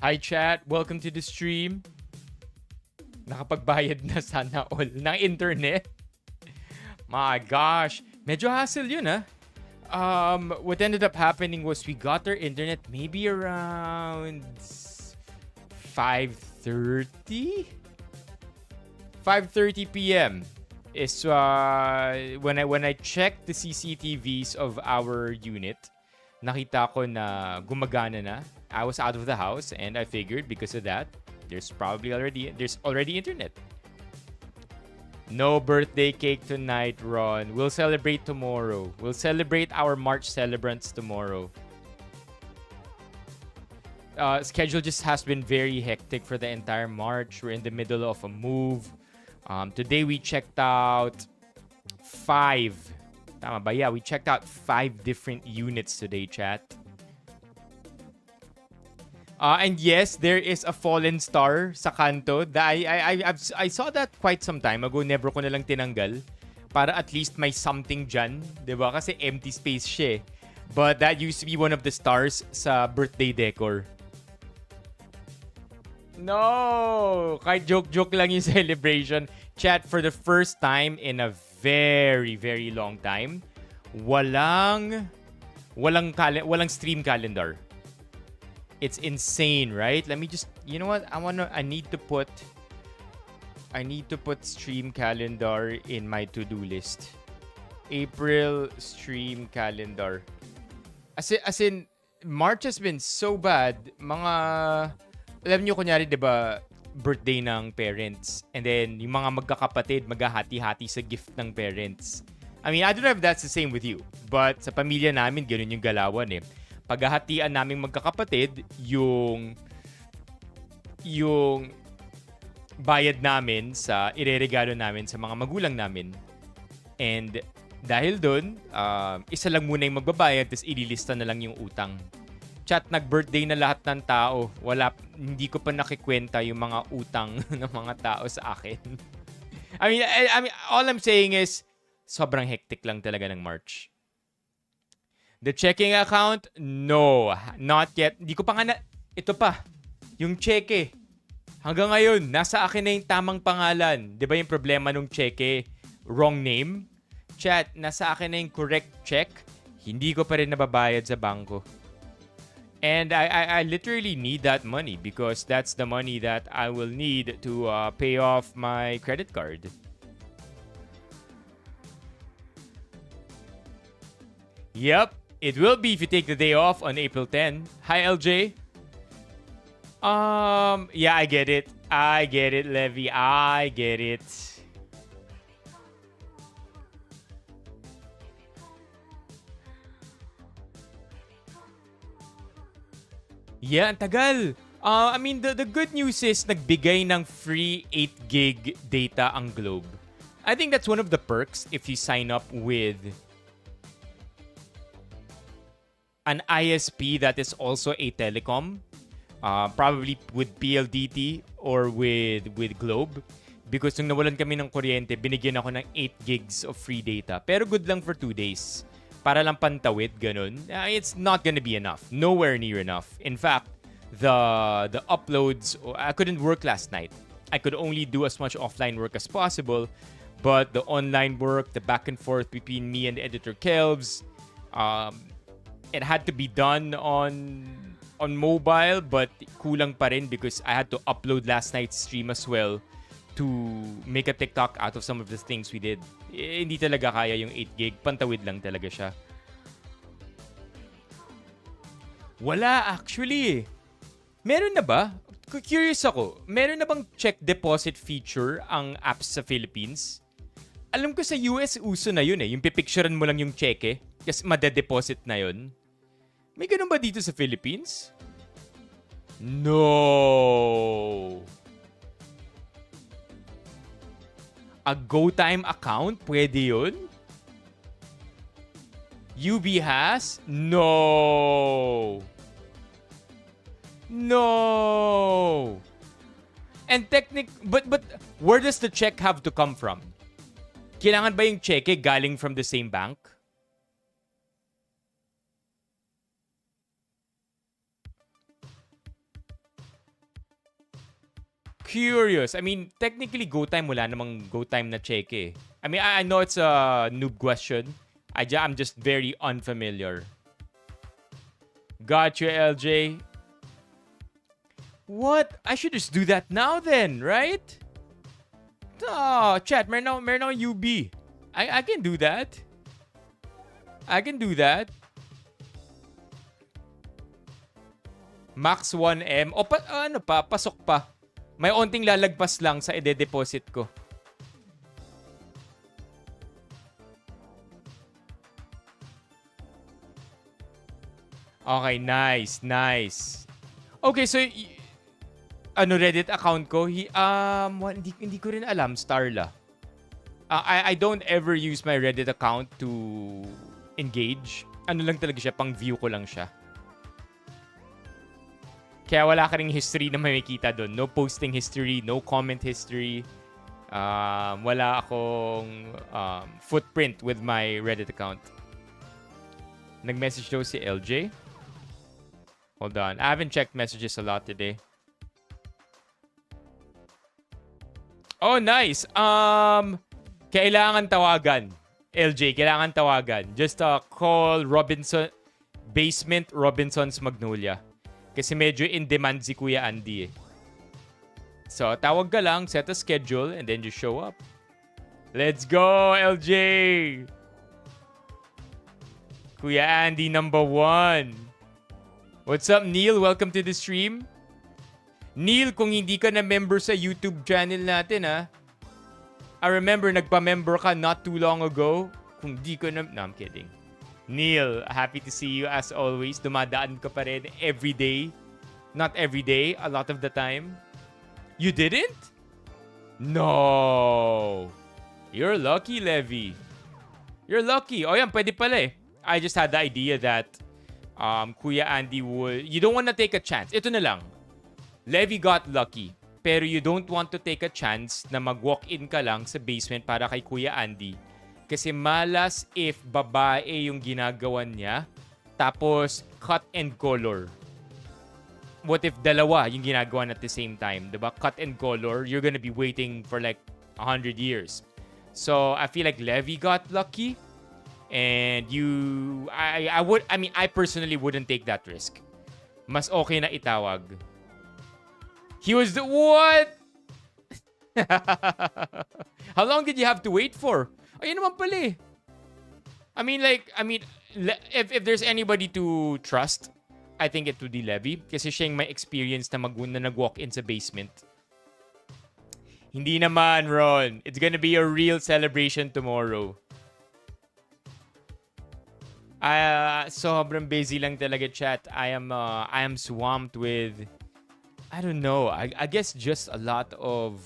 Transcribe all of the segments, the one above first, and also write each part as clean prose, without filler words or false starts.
Hi chat, welcome to the stream. Nakapagbayad na sana all ng internet. My gosh, medyo hassle yun ah. What ended up happening was we got our internet maybe around 5:30? 5:30 p.m. is when I checked the CCTVs of our unit, nakita ko na gumagana na. I was out of the house and I figured because of that, there's already internet. No birthday cake tonight, Ron. We'll celebrate tomorrow. We'll celebrate our March celebrants tomorrow. Schedule just has been very hectic for the entire March. We're in the middle of a move. Today we checked out 5. Tama ba? Yeah, we checked out 5 different units today, chat. And yes, there is a fallen star sa kanto. I saw that quite some time ago. Never ko na lang tinanggal. Para at least may something dyan. Diba? Kasi empty space siya. But that used to be one of the stars sa birthday decor. No! Kahit joke-joke lang yung celebration. Chat, for the first time in a very, very long time, walang stream calendar. It's insane, right? Let me just, you know what? I need to put stream calendar in my to-do list. April stream calendar. As in, March has been so bad. Alam nyo, kunyari, di ba, birthday ng parents. And then, yung mga magkakapatid, maghahati-hati sa gift ng parents. I mean, I don't know if that's the same with you. But sa pamilya namin, ganun yung galawan eh. Paghahatian naming magkakapatid, yung bayad namin sa ireregalo namin sa mga magulang namin. And dahil doon, isa lang muna yung magbabayad, tapos ililista na lang yung utang. Chat, nag-birthday na lahat ng tao. Hindi ko pa nakikwenta yung mga utang ng mga tao sa akin. I mean, all I'm saying is, sobrang hectic lang talaga ng March. The checking account? No, not yet. Hindi ko pa nga ito pa, yung cheque. Hanggang ngayon, nasa akin na yung tamang pangalan. Di ba yung problema nung cheque? Wrong name? Chat, nasa akin na yung correct check. Hindi ko pa rin nababayad sa bangko. And I literally need that money because that's the money that I will need to pay off my credit card. Yep. It will be if you take the day off on April 10. Hi, LJ. Yeah, I get it. Levy. I get it. Yeah, ang tagal. I mean, the good news is nagbigay ng free 8 gig data ang Globe. I think that's one of the perks if you sign up with an ISP that is also a telecom, probably with PLDT or with Globe. Because nung nawalan kami ng kuryente, binigyan ako ng 8 gigs of free data. Pero good lang for 2 days. Para lang pantawid, ganun. It's not gonna be enough. Nowhere near enough. In fact, the uploads, I couldn't work last night. I could only do as much offline work as possible. But the online work, the back and forth between me and editor Kelvs, it had to be done on mobile, but kulang pa rin because I had to upload last night's stream as well to make a TikTok out of some of the things we did. Hindi talaga kaya yung 8 gig. Pantawid lang talaga siya. Wala actually. Meron na ba? Curious ako. Meron na bang check deposit feature ang apps sa Philippines? Alam ko sa US uso na yun eh. Yung pipicturean mo lang yung cheque kasi madedeposit na yun. May ganun ba dito sa Philippines? No. A GoTime account? Pwede yun? UB has? No. No. And but where does the check have to come from? Kailangan ba yung cheque galing from the same bank? curious. I mean, technically, go time, wala namang go time na check eh. I mean, I know it's a noob question. I'm just very unfamiliar. Got you, LJ. What? I should just do that now then, right? Oh, chat, meron akong UB. I can do that. I can do that. Max 1M. O, pasok pa. May onting lalagpas lang sa ide-deposit ko. Okay, nice. Okay, so Reddit account ko, hindi ko rin alam, Starla. I don't ever use my Reddit account to engage. Ano lang talaga siya, pang view ko lang siya. Kaya wala ka ring history na makikita doon. No posting history, no comment history. Wala akong footprint with my Reddit account. Nag-message daw si LJ. Hold on. I haven't checked messages a lot today. Oh, nice. Kailangan tawagan. LJ, kailangan tawagan. Just call Basement Robinson's Magnolia. Kasi medyo in demand si Kuya Andy eh. So, tawag ka lang, set a schedule, and then just show up. Let's go, LJ! Kuya Andy number 1. What's up, Neil? Welcome to the stream. Neil, kung hindi ka na member sa YouTube channel natin, ha? I remember nagpa-member ka not too long ago. Kung di ka na... No, I'm kidding. Neil, happy to see you as always. Dumadaan ka pa rin every day. Not every day, a lot of the time. You didn't? No. You're lucky, Levy. You're lucky. Oh, yan, pwede pala eh. I just had the idea that Kuya Andy would... You don't want to take a chance. Ito na lang. Levy got lucky. Pero you don't want to take a chance na mag-walk-in ka lang sa basement para kay Kuya Andy. Kasi malas if babae yung ginagawan niya, tapos cut and color. What if dalawa yung ginagawa at the same time? Diba? Cut and color, you're gonna be waiting for like 100 years. So, I feel like Levy got lucky. And I personally wouldn't take that risk. Mas okay na itawag. He was the... What? How long did you have to wait for? Ayun naman pala eh. If there's anybody to trust, I think it would be Levy. Kasi siya yung may experience na nag-walk-in sa basement. Hindi naman, Ron. It's gonna be a real celebration tomorrow. Sobrang busy lang talaga, chat. I am swamped with... I don't know. I guess just a lot of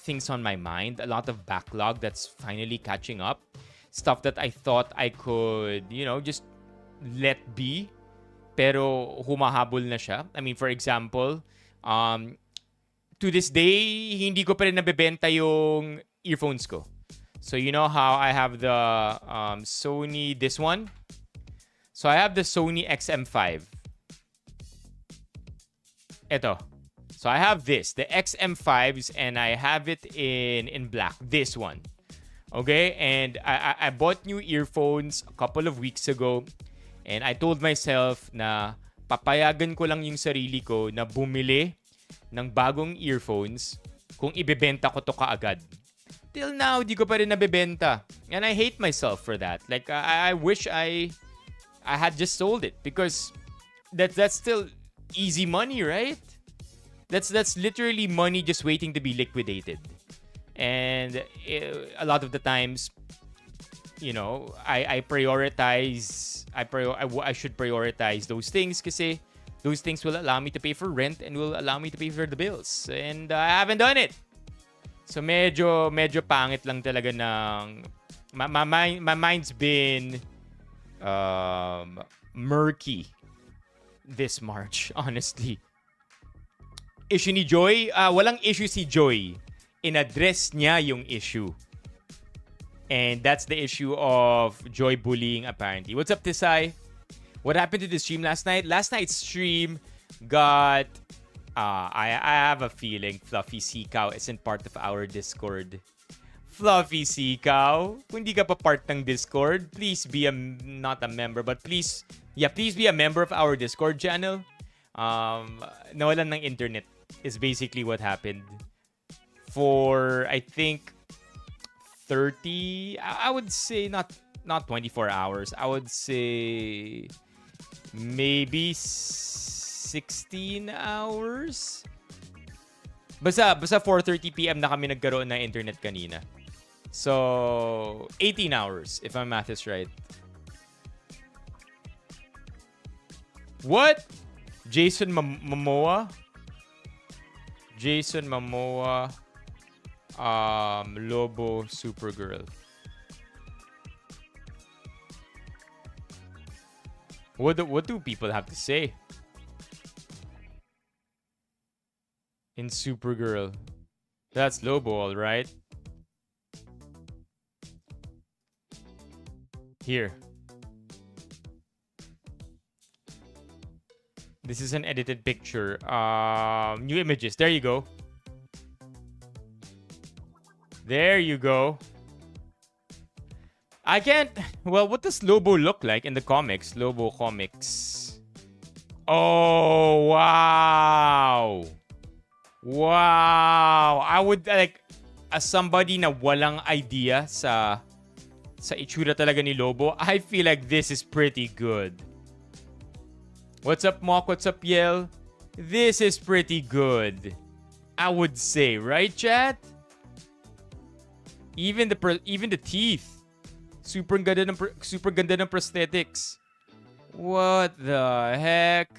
things on my mind. A lot of backlog that's finally catching up. Stuff that I thought I could, just let be. Pero humahabol na siya. I mean, for example, to this day, hindi ko pa rin nabebenta yung earphones ko. So you know how I have the Sony, this one? So I have the Sony XM5. Ito. So I have this, the XM5s, and I have it in black, this one. Okay? And I bought new earphones a couple of weeks ago, and I told myself na papayagan ko lang yung sarili ko na bumili ng bagong earphones kung ibebenta ko to kaagad. Till now, di ko pa rin nabebenta. And I hate myself for that. Like, I wish I had just sold it, because that's still easy money, right? That's literally money just waiting to be liquidated. And a lot of the times, I should prioritize those things kasi those things will allow me to pay for rent and will allow me to pay for the bills. And I haven't done it. So medyo pangit lang talaga ng my mind's been murky this March, honestly. Issue ni Joy, walang issue si Joy. In-address niya yung issue. And that's the issue of Joy bullying, apparently. What's up, Tisay? What happened to the stream last night? Last night's stream got I have a feeling Fluffy Sikaw isn't part of our Discord. Fluffy Sikaw, kung di ka pa part ng Discord, please be not a member, but please be a member of our Discord channel. Nawalan ng internet is basically what happened. For, I think, 30, I would say not 24 hours. I would say maybe 16 hours. Basta 4:30 PM na kami nagkaroon ng internet kanina. So, 18 hours if my math is right. What? Jason Momoa? Jason Momoa, Lobo, Supergirl. What do people have to say? In Supergirl. That's Lobo, all right. Here. This is an edited picture. New images. There you go. There you go. I can't... Well, what does Lobo look like in the comics? Lobo comics. Oh, wow. Wow. I would, like, as somebody na walang idea sa itsura talaga ni Lobo, I feel like this is pretty good. What's up, Mock? What's up, Yel? This is pretty good. I would say, right, chat? Even the teeth. Super ganda ng prosthetics. What the heck?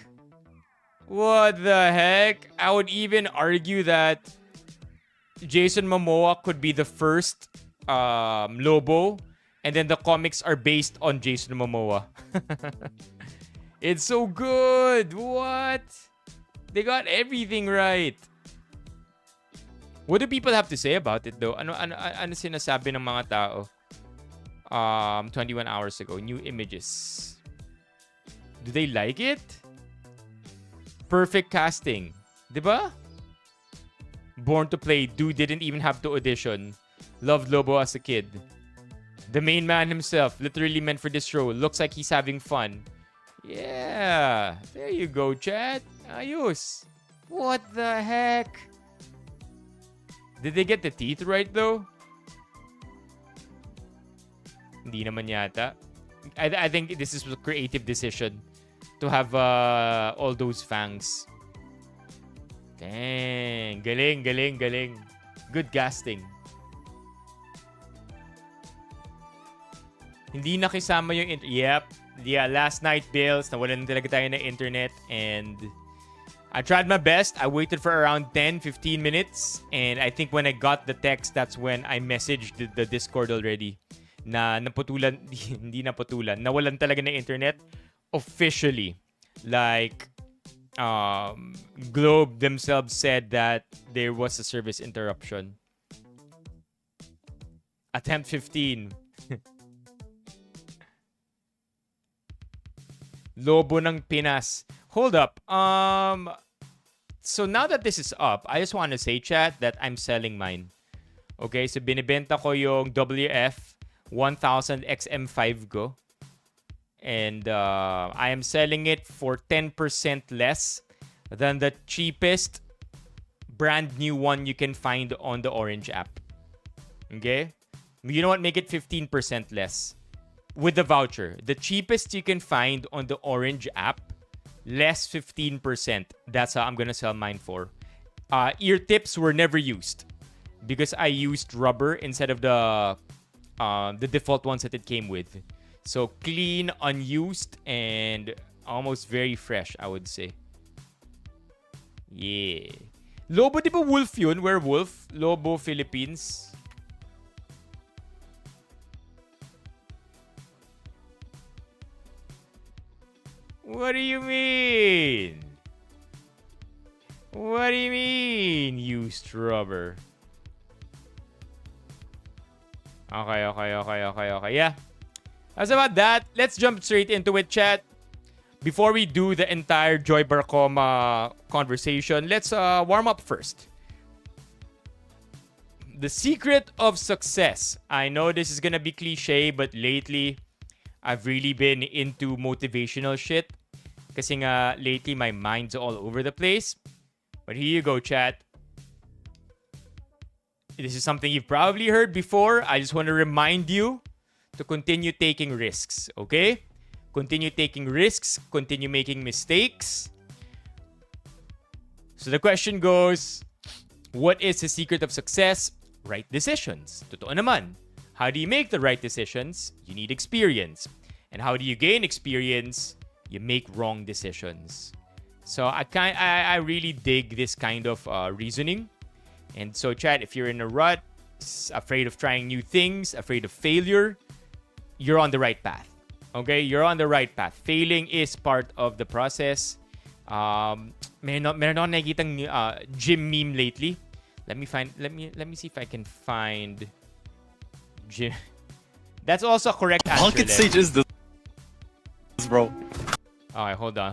What the heck? I would even argue that Jason Momoa could be the first Lobo, and then the comics are based on Jason Momoa. It's so good. What? They got everything right. What do people have to say about it though? Ano sinasabi ng mga tao? 21 hours ago, new images. Do they like it? Perfect casting. Diba? Born to play. Dude didn't even have to audition. Loved Lobo as a kid. The main man himself, literally meant for this show. Looks like he's having fun. Yeah. There you go, chat. Ayos. What the heck? Did they get the teeth right though? Hindi naman yata. I think this is a creative decision to have all those fangs. Dang. Galing. Good casting. Hindi nakisama yung... Yep. Yeah, last night, Bills. Nawalan talaga tayo ng internet. And I tried my best. I waited for around 10-15 minutes. And I think when I got the text, that's when I messaged the Discord already. Na naputulan, hindi naputulan. Nawalan talaga ng internet officially. Like, Globe themselves said that there was a service interruption. Attempt 15. Lobo ng Pinas. Hold up. So now that this is up, I just want to say, chat, that I'm selling mine. Okay, so binibenta ko yung WF 1000 XM5 ko. And I am selling it for 10% less than the cheapest brand new one you can find on the Orange app. Okay? You know what? Make it 15% less. With the voucher. The cheapest you can find on the Orange app, less 15%. That's how I'm gonna sell mine for. Ear tips were never used because I used rubber instead of the default ones that it came with. So clean, unused, and almost very fresh, I would say. Yeah. Lobo, di ba wolf yun? Werewolf? Lobo, Philippines. What do you mean? What do you mean, used rubber? Okay. Yeah. As about that, let's jump straight into it, chat. before we do the entire Joy Barcoma conversation, let's warm up first. The secret of success. I know this is gonna be cliche, but lately, I've really been into motivational shit. Kasi nga, lately, my mind's all over the place. But here you go, chat. This is something you've probably heard before. I just want to remind you to continue taking risks, okay? Continue taking risks. Continue making mistakes. So the question goes, what is the secret of success? Right decisions. Totoo naman. How do you make the right decisions? You need experience. And how do you gain experience? You make wrong decisions. So I really dig this kind of reasoning. And so, chat, if you're in a rut, afraid of trying new things, afraid of failure, you're on the right path. Okay? You're on the right path. Failing is part of the process. Meron ako nakikitang gym meme lately. Let me see if I can find gym. That's also a correct answer. Pocket Sage is this, bro. Alright, hold up.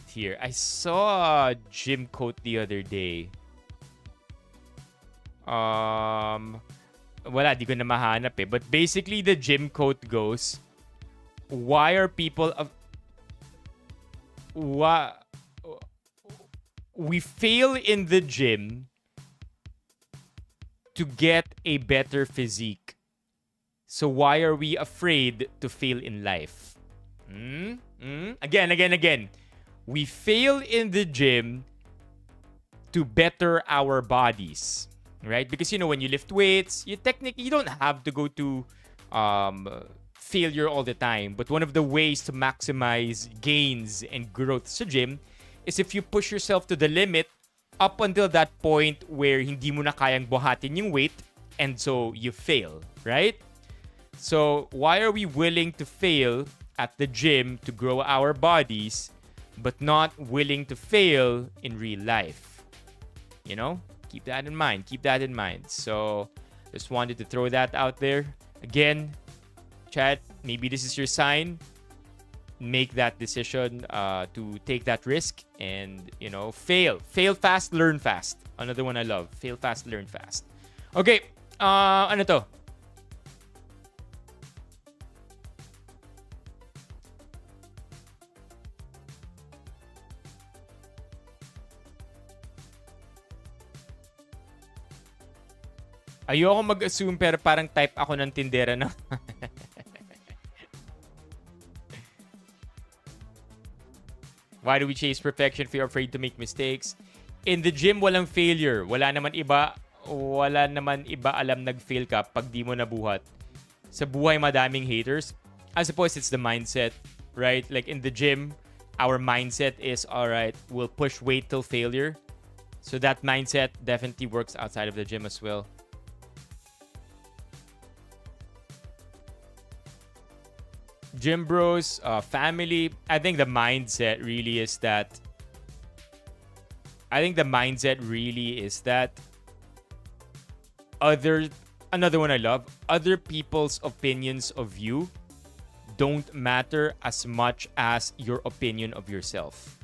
Here, I saw a gym quote the other day. Wala, di ko na mahanap eh. But basically, the gym quote goes, why are people we fail in the gym to get a better physique. So why are we afraid to fail in life? Again. We fail in the gym to better our bodies, right? Because, when you lift weights, you don't have to go to failure all the time. But one of the ways to maximize gains and growth sa gym is if you push yourself to the limit up until that point where hindi mo na kayang buhatin yung weight and so you fail, right? So why are we willing to fail at the gym to grow our bodies but not willing to fail in real life? Keep that in mind. So just wanted to throw that out there. Again, chat, maybe this is your sign. Make that decision to take that risk and, fail. Fail fast, learn fast. Another one I love. Fail fast, learn fast. Okay, ano to? Ayoko mag-assume pero parang type ako ng tindera na. Why do we chase perfection if we're afraid to make mistakes? In the gym, walang failure. Wala naman iba alam nag-fail ka pag di mo nabuhat. Sa buhay, madaming haters. I suppose it's the mindset, right? Like in the gym, our mindset is, alright, we'll push weight till failure. So that mindset definitely works outside of the gym as well. Gym bros, family. I think the mindset really is that. Another one I love. Other people's opinions of you don't matter as much as your opinion of yourself.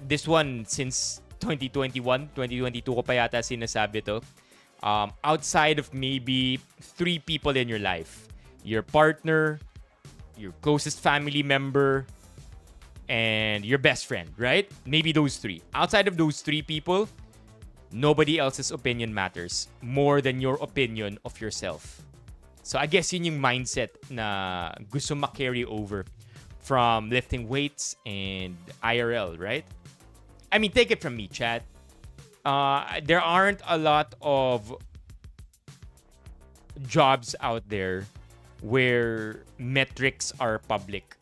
This one since 2021, 2022 ko pa yata sinasabi to. Outside of maybe 3 people in your life, your partner, your closest family member, and your best friend, right? Maybe those 3. Outside of those 3 people, nobody else's opinion matters more than your opinion of yourself. So I guess yun yung mindset na gusto ma-carry over from lifting weights and IRL, right? I mean, take it from me, chat. There aren't a lot of jobs out there where metrics are public.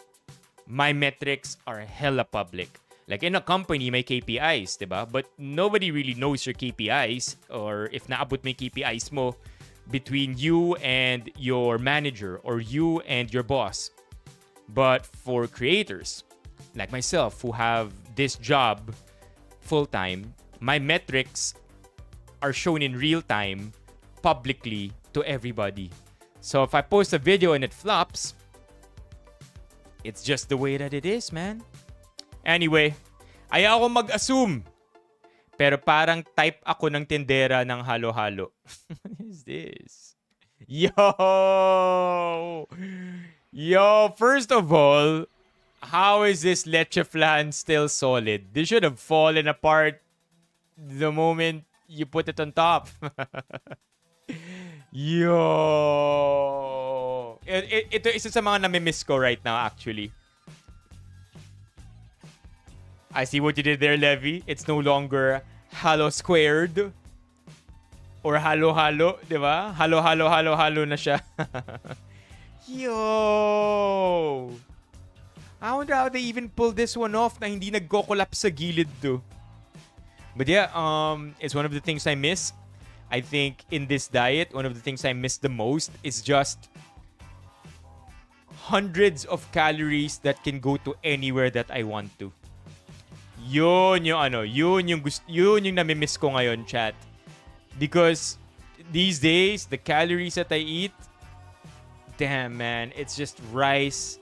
My metrics are hella public. Like in a company, may KPIs, diba? But nobody really knows your KPIs, or if naabot may KPIs mo between you and your manager or you and your boss. But for creators like myself who have this job full-time, my metrics are shown in real time publicly to everybody. So if I post a video and it flops, it's just the way that it is, man. Anyway, ayaw ako mag-assume. Pero parang type ako ng tindera ng halo-halo. What is this? Yo, first of all, how is this leche flan still solid? This should have fallen apart the moment you put it on top. Yo! Ito isa sa mga nami-miss ko right now, actually. I see what you did there, Levy. It's no longer halo squared or halo-halo, di ba? Halo na siya. Yo! I wonder how they even pulled this one off na hindi nagko-collapse sa gilid to. But yeah, it's one of the things I miss. I think in this diet, one of the things I miss the most is just hundreds of calories that can go to anywhere that I want to. Yun yung nami-miss ko ngayon, chat. Because these days, the calories that I eat, damn man, it's just rice.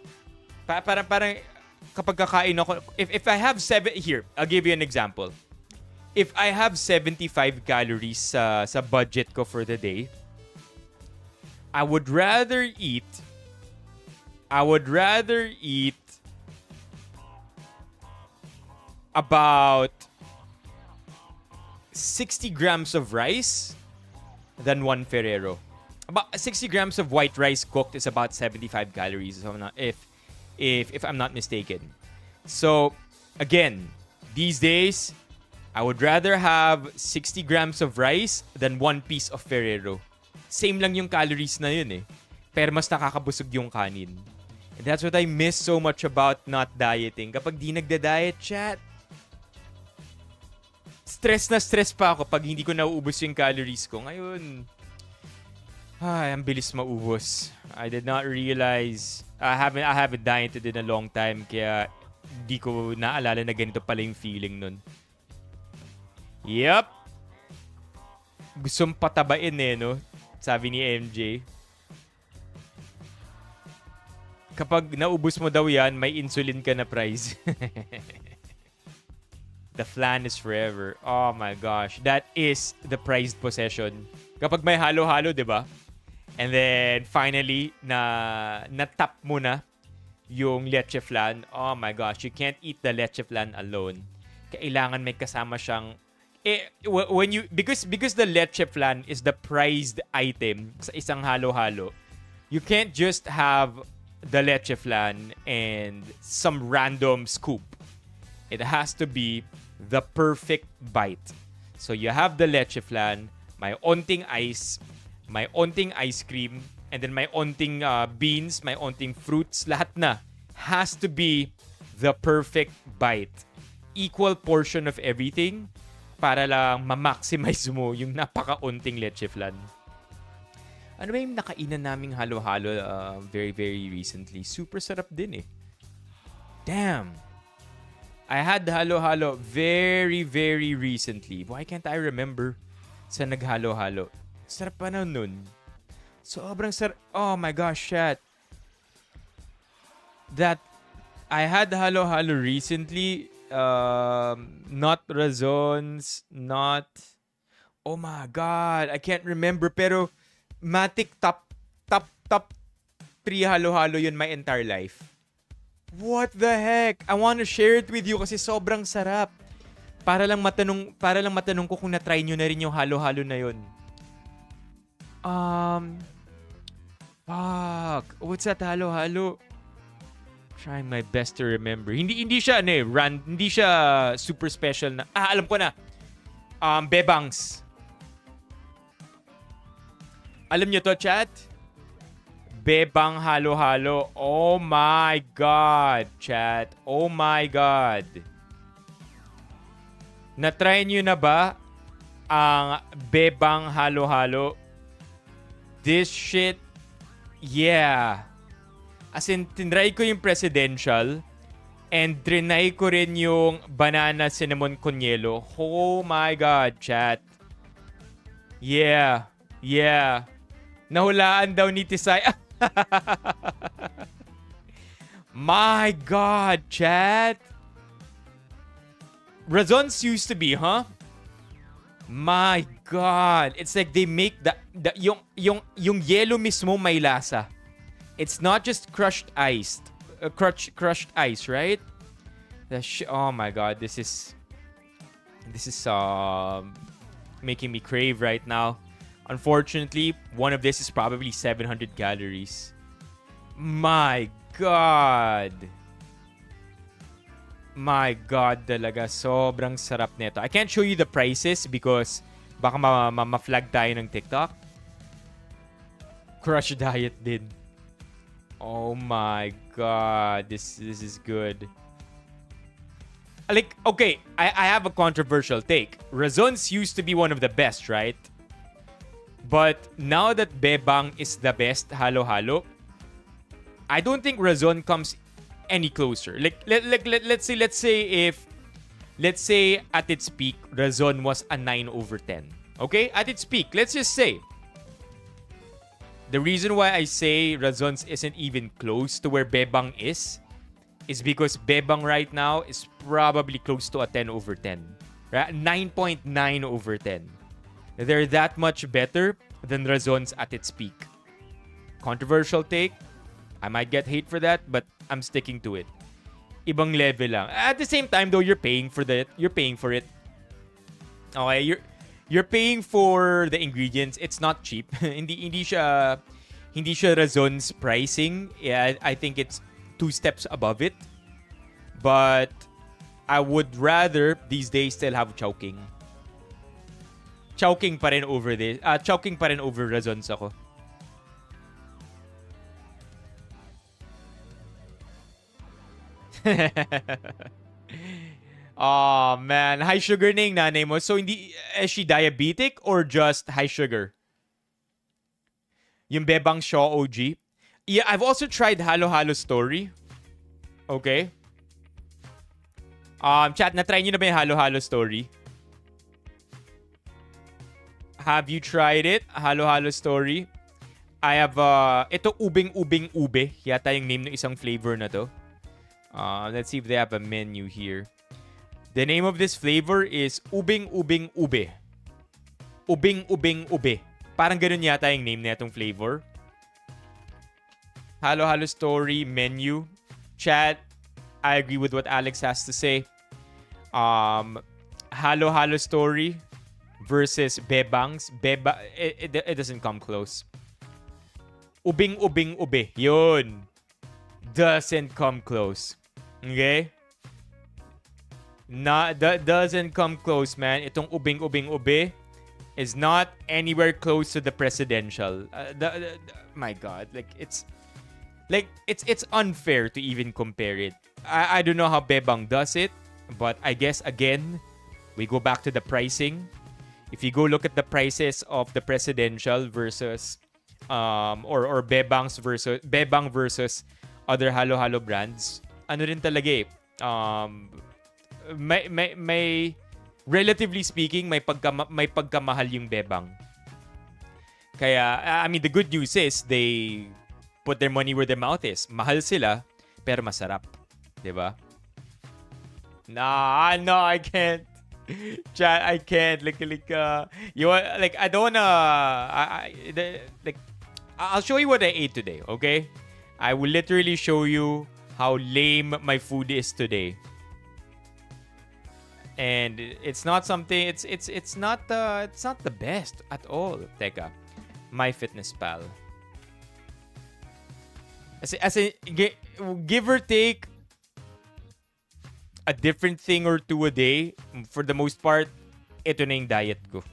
Parang kapag kakain ako, if I have here, I'll give you an example. If I have 75 calories sa budget ko for the day, I would rather eat about 60 grams of rice than one Ferrero. About 60 grams of white rice cooked is about 75 calories if I'm not mistaken. So, again, these days, I would rather have 60 grams of rice than one piece of Ferrero. Same lang yung calories na yun eh. Pero mas nakakabusog yung kanin. And that's what I miss so much about not dieting. Kapag di nagda-diet, chat, stress na stress pa ako pag hindi ko nauubos yung calories ko. Ngayon, ang bilis maubos. I did not realize, I haven't dieted in a long time, kaya di ko naalala na ganito pala yung feeling nun. Yep. Gustong patabain eh, no? Sabi ni MJ. Kapag naubos mo daw yan, may insulin ka na prize. The flan is forever. Oh my gosh. That is the prized possession. Kapag may halo-halo, di ba? And then, finally, na-tap mo na yung leche flan. Oh my gosh. You can't eat the leche flan alone. Kailangan may kasama siyang... because the leche flan is the prized item sa isang halo-halo, you can't just have the leche flan and some random scoop. It has to be the perfect bite. So you have the leche flan, may onting ice, may onting ice cream, and then may onting beans, may onting fruits, lahat na. Has to be the perfect bite. Equal portion of everything para lang ma-maximize mo yung napaka-unting leche flan. Ano ba yung nakainan naming halo-halo very, very recently? Super sarap din eh. Damn! I had halo-halo very, very recently. Why can't I remember sa naghalo-halo? Sarap pa na nun. Sobrang sarap. Oh my gosh, shit. That I had halo-halo recently. Not Razons, not... Oh my God, I can't remember. Pero matik top 3 halo-halo yun my entire life. What the heck? I want to share it with you kasi sobrang sarap. Para lang matanong ko kung na-try nyo na rin yung halo-halo na yun. Fuck. What's that halo-halo? Trying my best to remember. Hindi siya hindi siya super special na. Alam ko na. Bebangs. Alam niyo to, chat? Bebang halo-halo. Oh my God, chat. Oh my God. Na-try niyo na ba ang bebang halo-halo? This shit, yeah. As in, tinry ko yung presidential and trinay ko rin yung banana cinnamon conyelo. Oh my God, chat. Yeah. Nahulaan daw ni Tisay. My God, chat. Razons used to be, huh? My God. It's like they make yung yellow mismo may lasa. It's not just crushed ice. Crushed ice, right? Oh my God, this is making me crave right now. Unfortunately, one of this is probably 700 calories. My God. My God talaga. Sobrang sarap nito. I can't show you the prices because baka ma-flag tayo ng TikTok. Crush diet din. Oh my God. This is good. Like, okay, I have a controversial take. Razons used to be one of the best, right? But now that Bebang is the best halo-halo, I don't think Razon comes any closer. Let's say at its peak, Razon was a 9/10. Okay? At its peak, let's just say. The reason why I say Razons isn't even close to where Bebang is because Bebang right now is probably close to a 10/10. Right? 9.9/10. They're that much better than Razons at its peak. Controversial take. I might get hate for that, but I'm sticking to it. Ibang level lang. At the same time though, you're paying for that. You're paying for it. Okay, you're paying for the ingredients. It's not cheap. hindi siya Razon's pricing. Yeah, I think it's 2 steps above it. But I would rather these days still have Chowking. Chowking pa rin over this. Chowking pa rin over Razons ako. Oh man, high sugar na yung nanay mo. So hindi is she diabetic or just high sugar? Yung Bebang Shaw OG. Yeah, I've also tried Halo Halo Story. Okay. Chat, na-try nyo na ba yung Halo Halo Story? Have you tried it? Halo Halo Story? I have, ito Ubing Ubing Ube. Yata yung name ng isang flavor na to. Let's see if they have a menu here. The name of this flavor is Ubing Ubing Ube. Ubing Ubing Ube. Parang ganun yata yung name na itong flavor. Halo Halo Story menu. Chat, I agree with what Alex has to say. Halo Halo Story versus Bebangs. It doesn't come close. Ubing Ubing Ube. Yun. Doesn't come close. Okay? Doesn't come close, man. Itong Ubing Ubing Ube is not anywhere close to the presidential. My God, it's unfair to even compare it. I don't know how Bebang does it, but I guess again we go back to the pricing. If you go look at the prices of the presidential versus or Bebang versus other Halo Halo brands, ano rin talaga eh. May relatively speaking, may pagkamahal yung Bebang. Kaya, I mean, the good news is they put their money where their mouth is. Mahal sila, pero masarap. Diba? Nah, no, I can't. Chat, I can't. I don't wanna. I'll show you what I ate today, okay? I will literally show you how lame my food is today. And it's not something. It's not the best at all. Teka, MyFitnessPal. As a give or take a different thing or two a day. For the most part, ito na yung diet ko.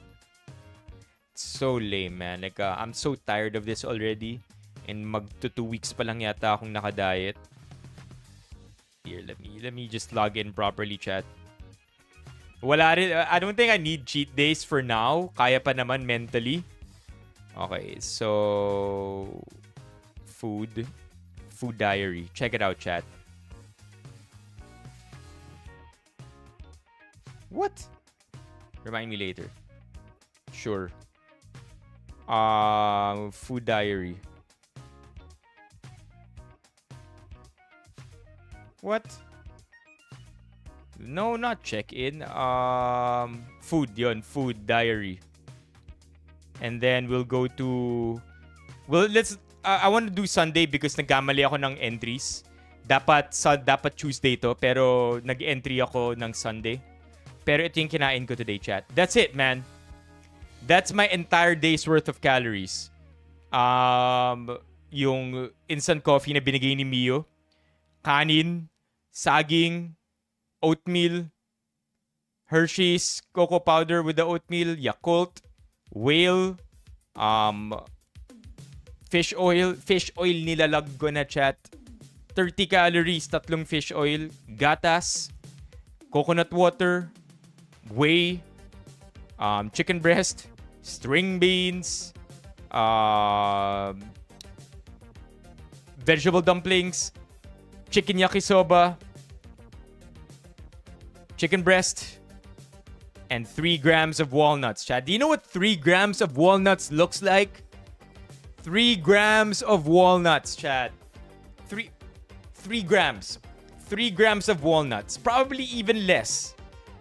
It's so lame, man. I'm so tired of this already. And magto 2 weeks pa lang yata akong naka-diet. Here, let me just log in properly, chat. Wala rin. I don't think I need cheat days for now. Kaya pa naman mentally. Okay, so food diary. Check it out, chat. What? Remind me later. Sure. Food diary. What? No, not check-in. Food yon, food diary. And then we'll go to... Well, let's... I want to do Sunday because nagkamali ako ng entries. Dapat Tuesday to, pero nag-entry ako ng Sunday. Pero ito yung kinain ko today, chat. That's it, man. That's my entire day's worth of calories. Yung instant coffee na binigay ni Mio. Kanin, saging, oatmeal, Hershey's cocoa powder with the oatmeal, Yakult, whale, fish oil nilalag ko na, chat. 30 calories, 3 fish oil, gatas, coconut water, whey, chicken breast, string beans, vegetable dumplings, chicken yakisoba, chicken breast, and 3 grams of walnuts. Chad, do you know what 3 grams of walnuts looks like? 3 grams of walnuts, Chad. 3 grams. 3 grams of walnuts. Probably even less.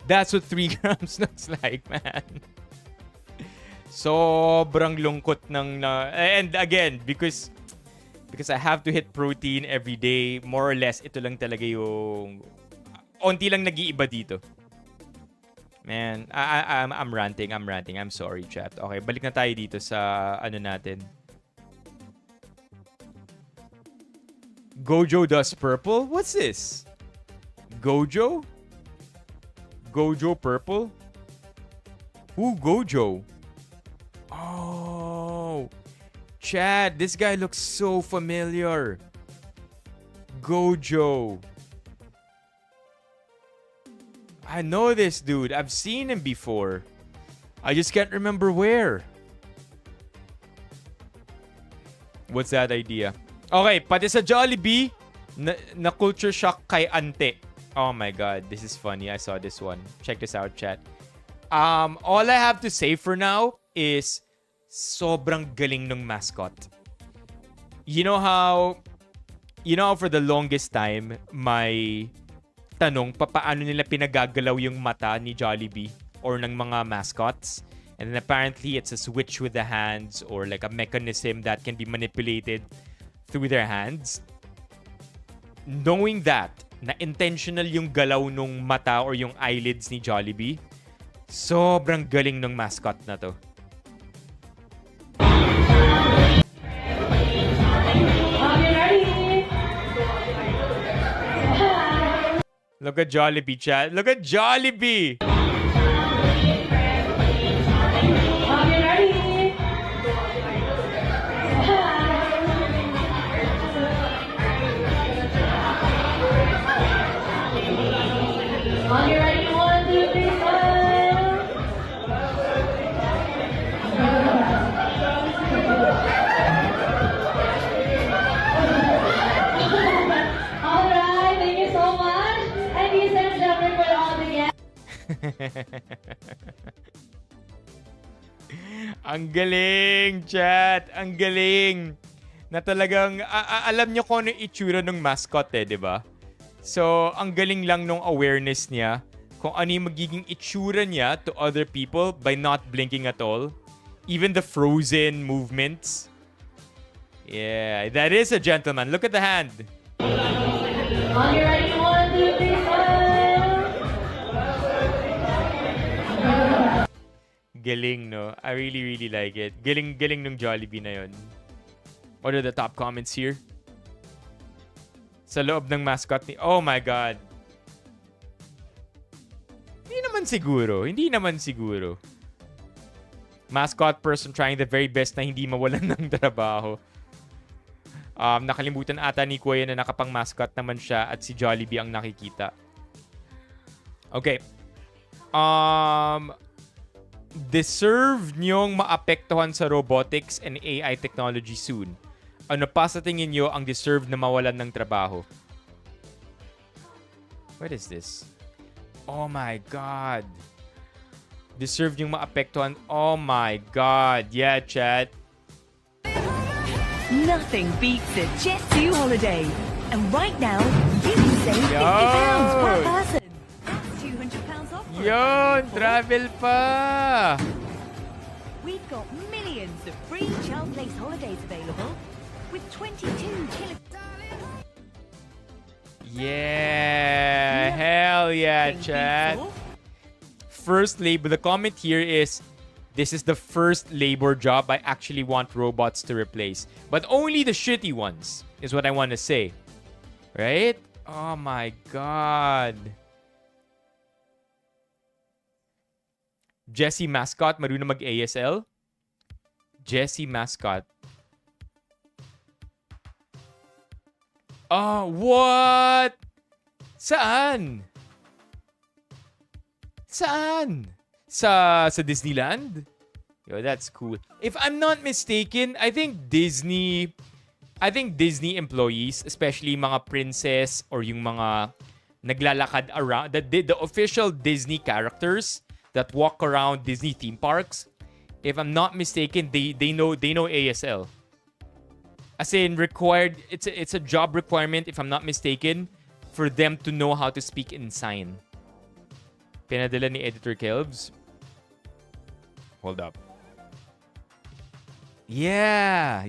That's what 3 grams looks like, man. Sobrang lungkot ng... and again, because I have to hit protein every day, more or less, ito lang talaga yung... Onti lang nag-iiba dito. Man, I'm ranting. I'm sorry, chat. Okay, balik na tayo dito sa ano natin. Gojo does purple? What's this? Gojo? Gojo purple? Who Gojo? Oh, Chad, this guy looks so familiar. Gojo. I know this dude. I've seen him before. I just can't remember where. What's that idea? Okay, pati sa Jollibee, na culture shock kay Ante. Oh my God, this is funny. I saw this one. Check this out, chat. All I have to say for now is sobrang galing ng mascot. You know how for the longest time, may tanong paano nila pinagagalaw yung mata ni Jollibee or ng mga mascots. And then apparently it's a switch with the hands or like a mechanism that can be manipulated through their hands. Knowing that, na intentional yung galaw nung mata or yung eyelids ni Jollibee, sobrang galing ng mascot na to. Look at Jollibee, chat. Look at Jollibee! On your ready, 1, 2, 3, smile. All right, thank you so much. And you send Jeffrey for all the guests. Ang galing, chat. Ang galing. Na talagang, alam nyo kung ano yung itsura ng mascot di ba? So, ang galing lang nung awareness niya kung ano yung magiging itsura niya to other people by not blinking at all. Even the frozen movements. Yeah, that is a gentleman. Look at the hand. On your ready, 1, 2, 3, smile. Galing, no? I really, really like it. Galing nung Jollibee na yun. What are the top comments here? Sa loob ng mascot ni... Oh my God. Hindi naman siguro. Mascot person trying the very best na hindi mawalan ng trabaho. Nakalimutan ata ni Kuya na nakapang mascot naman siya at si Jollibee ang nakikita. Okay. Deserve niyong maapektuhan sa robotics and AI technology soon. Ano pa sa tingin niyo ang deserve na mawalan ng trabaho? What is this? Oh my God. Deserve yung maapektuhan. Oh my God. Yeah, chat. Nothing beats a Jet2 holiday. And right now, you can save £50 per person. That's £200 off for a Yun, family of 4. travel pa. We've got millions of free child place holidays available with 22 kilo. Yeah, hell yeah, chat. First labor, the comment here is, this is the first labor job I actually want robots to replace. But only the shitty ones, is what I want to say. Right? Oh my God. Jessie Mascot, marunong mag-ASL? Jessie Mascot. Oh, what? Saan? Saan? Sa Disneyland? Yo, that's cool. If I'm not mistaken, I think Disney employees, especially mga princess or yung mga naglalakad around, the official Disney characters that walk around Disney theme parks, if I'm not mistaken, they know ASL. As in required, it's a job requirement, if I'm not mistaken, for them to know how to speak in sign. Pinadala ni Editor Kelvs. Hold up. Yeah.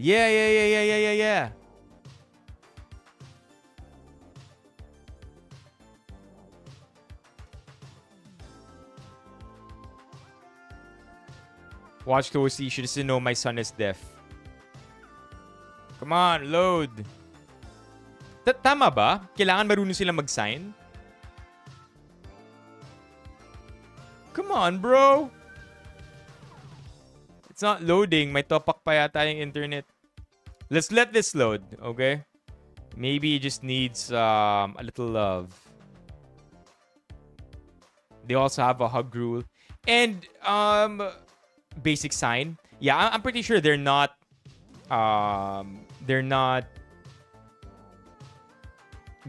Watch closely. Should just know my son is deaf. Come on, load. Tama ba? Kailangan marunong sila mag-sign? Come on, bro. It's not loading. May topak pa yata yung internet. Let's let this load, okay? Maybe it just needs a little love. They also have a hug rule. And basic sign. Yeah, I'm pretty sure they're not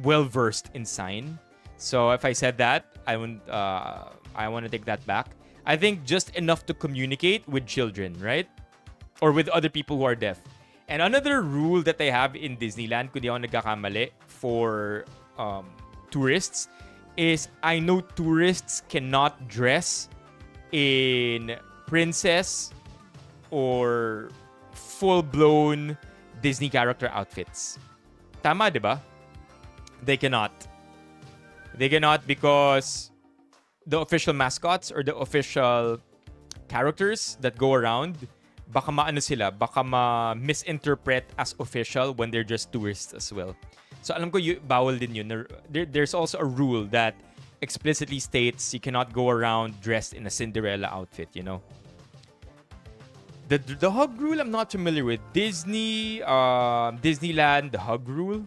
well versed in sign. So if I said that, I want to take that back. I think just enough to communicate with children, right? Or with other people who are deaf. And another rule that they have in Disneyland, kung di ako nagkakamali, for tourists, is I know tourists cannot dress in princess or full-blown Disney character outfits. Tama, di ba? They cannot. They cannot because the official mascots or the official characters that go around, baka maano sila, baka ma-misinterpret as official when they're just tourists as well. So alam ko bawal din yun. There's also a rule that explicitly states you cannot go around dressed in a Cinderella outfit, you know. The hug rule I'm not familiar with. Disneyland, the hug rule.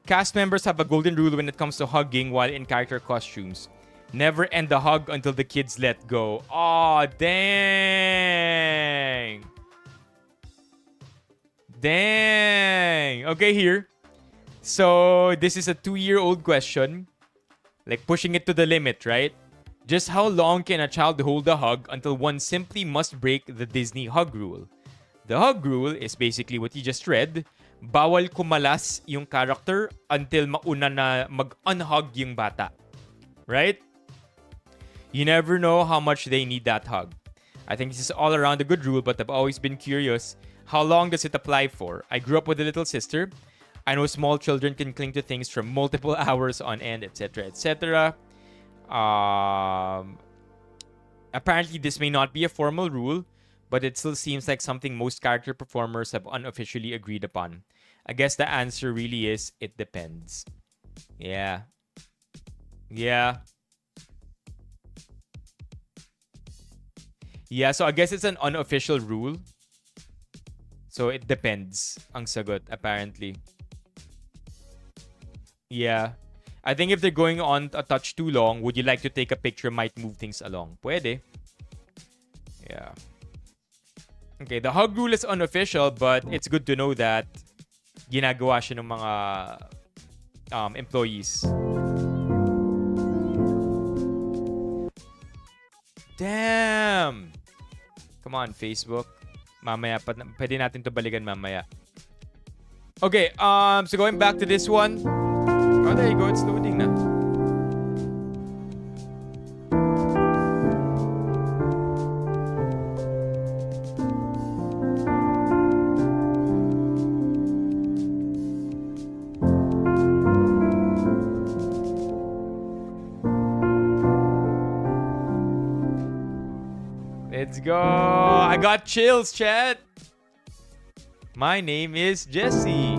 Cast members have a golden rule when it comes to hugging while in character costumes. Never end the hug until the kids let go. Aw, dang. Dang. Okay, here. So, this is a 2-year-old question. Like, pushing it to the limit, right? Just how long can a child hold a hug until one simply must break the Disney hug rule? The hug rule is basically what you just read. Bawal kumalas yung character until mauna na mag-unhug yung bata. Right? You never know how much they need that hug. I think this is all around a good rule, but I've always been curious. How long does it apply for? I grew up with a little sister. I know small children can cling to things for multiple hours on end, etc., etc. Apparently, this may not be a formal rule, but it still seems like something most character performers have unofficially agreed upon. I guess the answer really is, it depends. Yeah. Yeah. Yeah, so I guess it's an unofficial rule. So it depends, ang sagot, apparently. Yeah. I think if they're going on a touch too long, would you like to take a picture might move things along. Puede. Yeah. Okay, the hug rule is unofficial, but it's good to know that ginagawa siya ng mga employees. Damn! Come on, Facebook. Mamaya pa, pwede natin to balikan mamaya. Okay, so going back to this one. Oh, there you go. It's loading na. Let's go. I got chills, chat. My name is Jesse.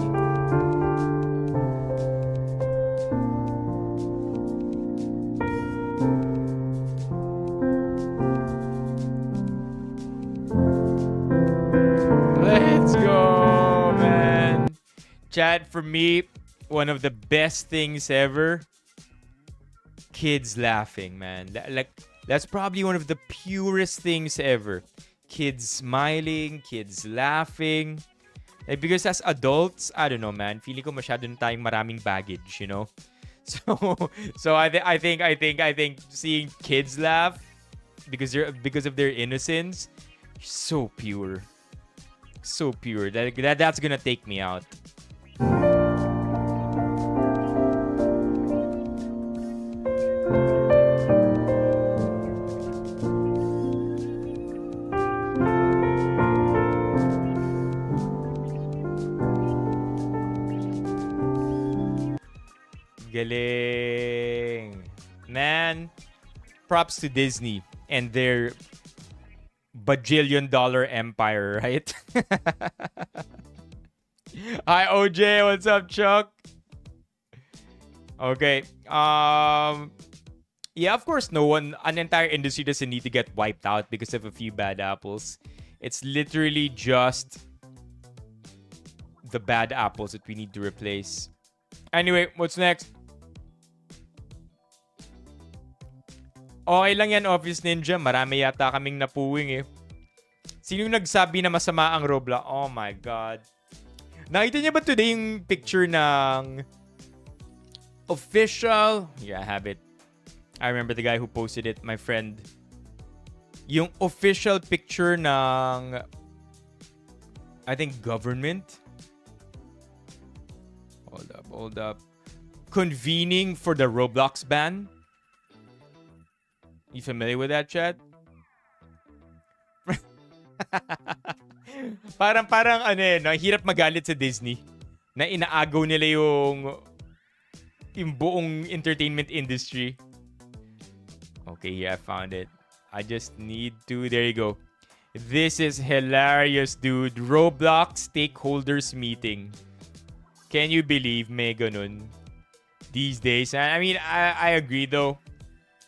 Let's go, man. Chat, for me, one of the best things ever. Kids laughing, man. That's probably one of the purest things ever. Kids smiling, kids laughing. Like, because as adults, I don't know, man. Feeling ko masyado na tayong maraming baggage, you know? So I think seeing kids laugh because of their innocence, so pure. So pure. That's gonna take me out. Galing. Man, props to Disney and their bajillion-dollar empire, right? Hi, OJ. What's up, Chuck? Okay. Yeah, of course, an entire industry doesn't need to get wiped out because of a few bad apples. It's literally just the bad apples that we need to replace. Anyway, what's next? Okay lang yan, Office Ninja. Marami yata kaming napuwing eh. Sino yung nagsabi na masama ang Roblox? Oh my God. Nakita niya ba today yung picture ng official? Yeah, I have it. I remember the guy who posted it, my friend. Yung official picture ng, I think, government. Hold up. Convening for the Roblox ban. You familiar with that, chat? parang ano eh, no? Hirap magalit sa Disney na inaagaw nila yung buong entertainment industry. Okay, yeah, I found it. I just need to, there you go. This is hilarious, dude. Roblox stakeholders meeting. Can you believe may ganun these days? I mean, I agree though.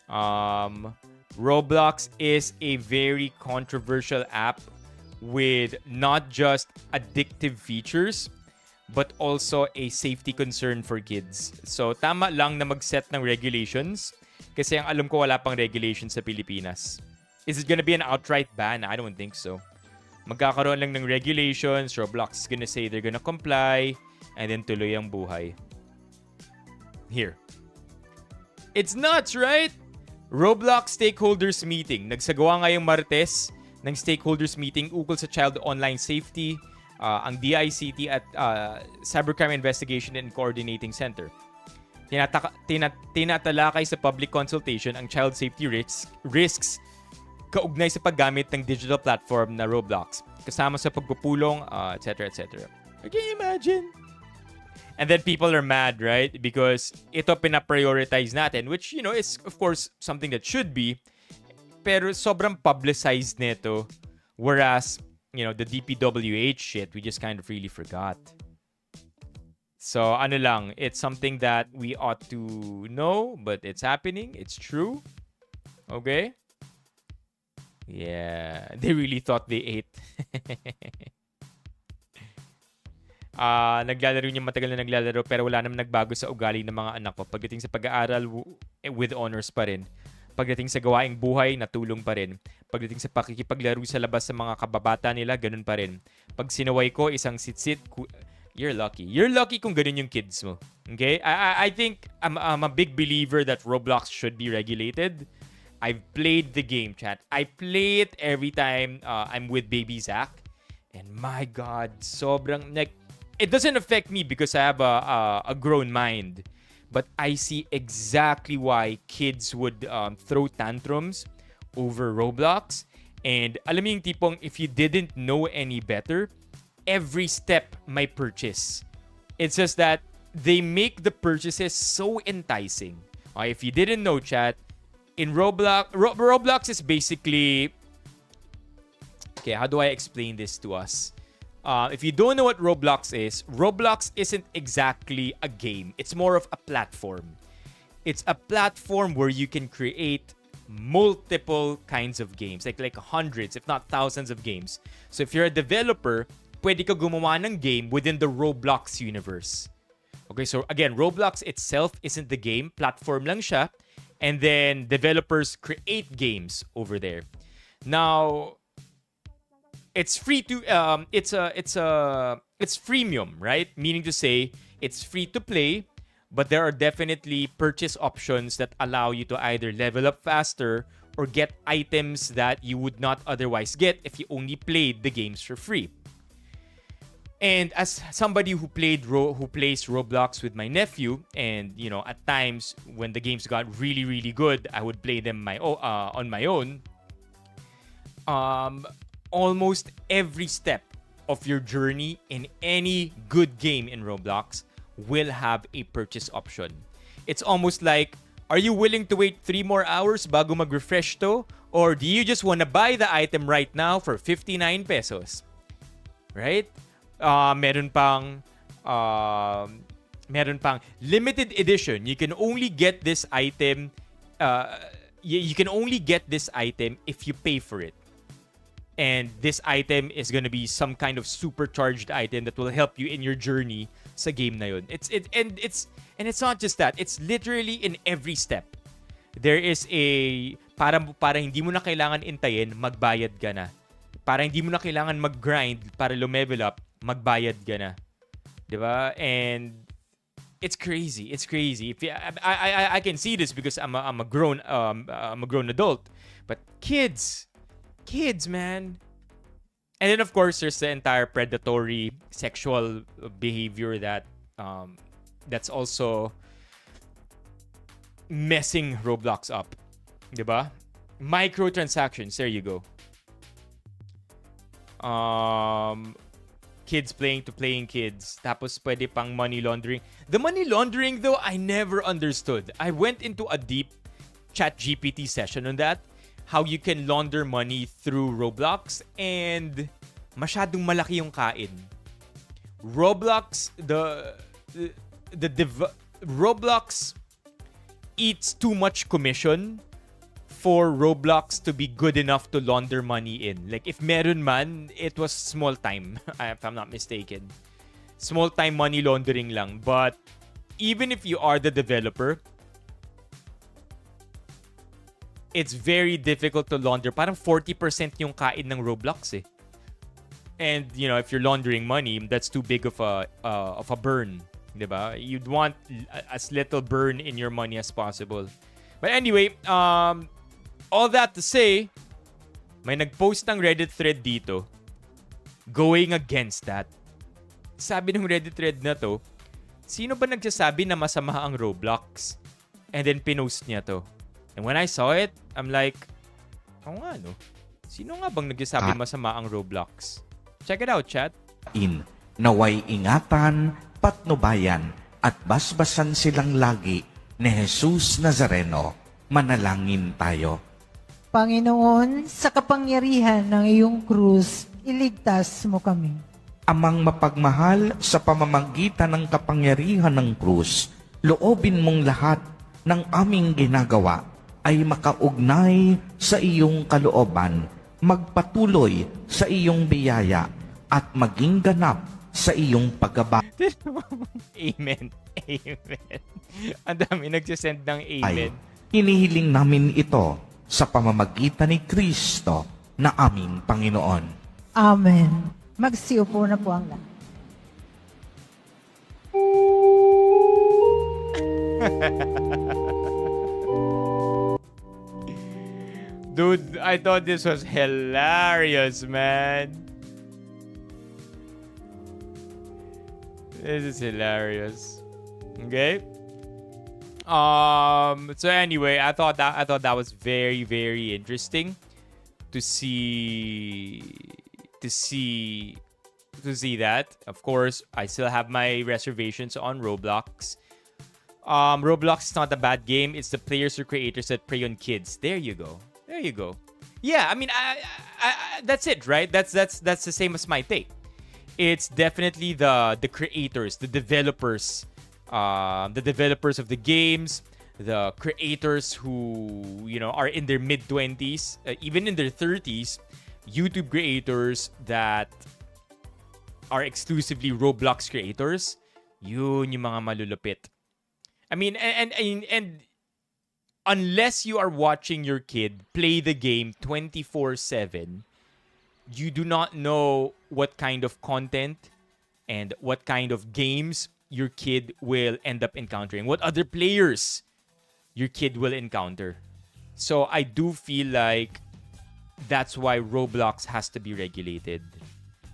Roblox is a very controversial app with not just addictive features but also a safety concern for kids. So tama lang na mag-set ng regulations kasi ang alam ko wala pang regulations sa Pilipinas. Is it gonna be an outright ban? I don't think so. Magkakaroon lang ng regulations, Roblox is gonna say they're gonna comply, and then tuloy ang buhay. Here. It's nuts, right? Roblox stakeholders meeting. Nagsagawa ngayong Martes ng stakeholders meeting ukol sa child online safety, ang DICT at Cybercrime Investigation and Coordinating Center. Tinatalakay sa public consultation ang child safety risks kaugnay sa paggamit ng digital platform na Roblox, kasama sa pagpupulong, etc. etc. Can you imagine? And then people are mad, right? Because ito pinaprioritize natin, which, you know, is of course something that should be. Pero sobrang publicized nito. Whereas, you know, the DPWH shit, we just kind of really forgot. So, ano lang, it's something that we ought to know, but it's happening. It's true. Okay? Yeah. They really thought they ate. Naglalaro niya, matagal na naglalaro pero wala naman nagbago sa ugali ng mga anak ko. Pagdating sa pag-aaral, with honors pa rin. Pagdating sa gawaing buhay, natulong pa rin. Pagdating sa pakikipaglaro sa labas sa mga kababata nila, ganun pa rin. Pag sinaway ko, isang sit-sit, you're lucky. You're lucky kung ganun yung kids mo. Okay? I think I'm a big believer that Roblox should be regulated. I've played the game, chat. I play it every time I'm with baby Zach. And my God, sobrang, like, it doesn't affect me because I have a grown mind. But I see exactly why kids would throw tantrums over Roblox. And alam mo yung tipong, if you didn't know any better, every step may purchase. It's just that they make the purchases so enticing. If you didn't know, chat, in Roblox, Roblox is basically... Okay, how do I explain this to us? If you don't know what Roblox isn't exactly a game. It's more of a platform. It's a platform where you can create multiple kinds of games. Like hundreds, if not thousands of games. So if you're a developer, pwede ka gumawa ng game within the Roblox universe. Okay, so again, Roblox itself isn't the game. Platform lang siya. And then developers create games over there. Now, it's free to it's freemium, right? Meaning to say it's free to play, but there are definitely purchase options that allow you to either level up faster or get items that you would not otherwise get if you only played the games for free. And as somebody who plays Roblox with my nephew, and you know, at times when the games got really, really good, I would play them on my own. Almost every step of your journey in any good game in Roblox will have a purchase option. It's almost like, are you willing to wait 3 more hours bago mag-refresh to? Or do you just want to buy the item right now for 59 pesos? Right? Meron pang limited edition. You can only get this item you can only get this item if you pay for it. And this item is gonna be some kind of supercharged item that will help you in your journey sa game na yun. It's not just that. It's literally in every step. There is a para hindi mo na kailangan intayin, magbayad ka na. Para hindi mo na kailangan mag-grind para lumevel up, magbayad ka na. 'Di ba? And it's crazy. It's crazy. If I can see this because I'm a grown adult. But kids, man. And then of course there's the entire predatory sexual behavior that's also messing Roblox up. 'Di ba? Microtransactions, there you go. Kids playing kids. Tapos pwede pang money laundering. The money laundering though, I never understood. I went into a deep ChatGPT session on that. How you can launder money through Roblox, and masyadong malaki yung kain. Roblox Roblox eats too much commission for Roblox to be good enough to launder money in. Like if meron man, it was small time if I'm not mistaken. Small time money laundering lang. But even if you are the developer, it's very difficult to launder. Parang 40% yung kain ng Roblox eh. And you know, if you're laundering money, that's too big of a burn, 'di ba? You'd want as little burn in your money as possible. But anyway, all that to say, may nag-post ng Reddit thread dito going against that. Sabi ng Reddit thread na to, sino ba nagsasabi na masama ang Roblox? And then pinost niya to. And when I saw it, I'm like, oo nga no. Sino nga bang nagsasabi masama ang Roblox? Check it out, chat. Naway ingatan, patnubayan, at basbasan silang lagi ni Jesus Nazareno. Manalangin tayo. Panginoon, sa kapangyarihan ng iyong krus, iligtas mo kami. Amang mapagmahal, sa pamamagitan ng kapangyarihan ng krus, loobin mong lahat ng aming ginagawa ay makaugnay sa iyong kalooban, magpatuloy sa iyong biyaya, at maging ganap sa iyong paggabay. Amen. Amen. Ang dami nagsisend ng amen. Hinihiling namin ito sa pamamagitan ni Kristo na aming Panginoon. Amen. Magsiupo na po ang lahat. Dude, I thought this was hilarious, man. This is hilarious. Okay. So anyway, I thought that was very, very interesting to see that. Of course, I still have my reservations on Roblox. Roblox is not a bad game. It's the players or creators that prey on kids. There you go. Yeah, I mean, I that's it, right? That's the same as my take. It's definitely the creators, the developers of the games, the creators who are in their mid-20s, even in their 30s, YouTube creators that are exclusively Roblox creators. Yun yung mga malulupit. I mean, and unless you are watching your kid play the game 24/7, you do not know what kind of content and what kind of games your kid will end up encountering, what other players your kid will encounter. So I do feel like that's why Roblox has to be regulated.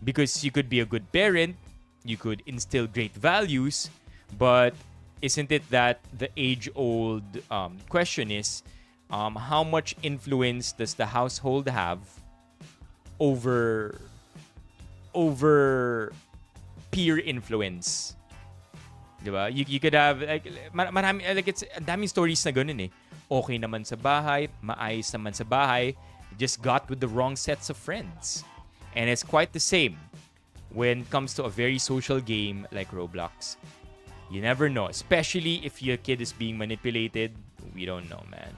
Because you could be a good parent, you could instill great values, but isn't it that the age-old question is, how much influence does the household have over peer influence? Diba? You could have marami, it's daming stories na ganun eh. Okay naman sa bahay, maayos naman sa bahay, just got with the wrong sets of friends. And it's quite the same when it comes to a very social game like Roblox. You never know, especially if your kid is being manipulated. We don't know, man.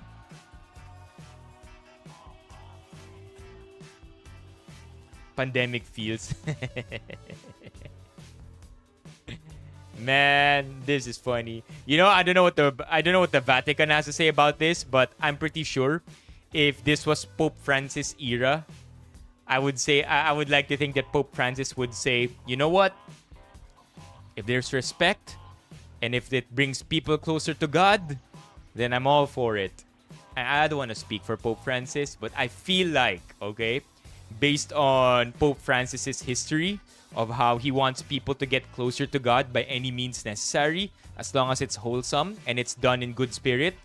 Pandemic feels. Man, this is funny. I don't know what the Vatican has to say about this, but I'm pretty sure if this was Pope Francis era, I would like to think that Pope Francis would say, you know what? If there's respect and if it brings people closer to God, then I'm all for it. I don't want to speak for Pope Francis, but I feel like, okay, based on Pope Francis's history of how he wants people to get closer to God by any means necessary, as long as it's wholesome and it's done in good spirit,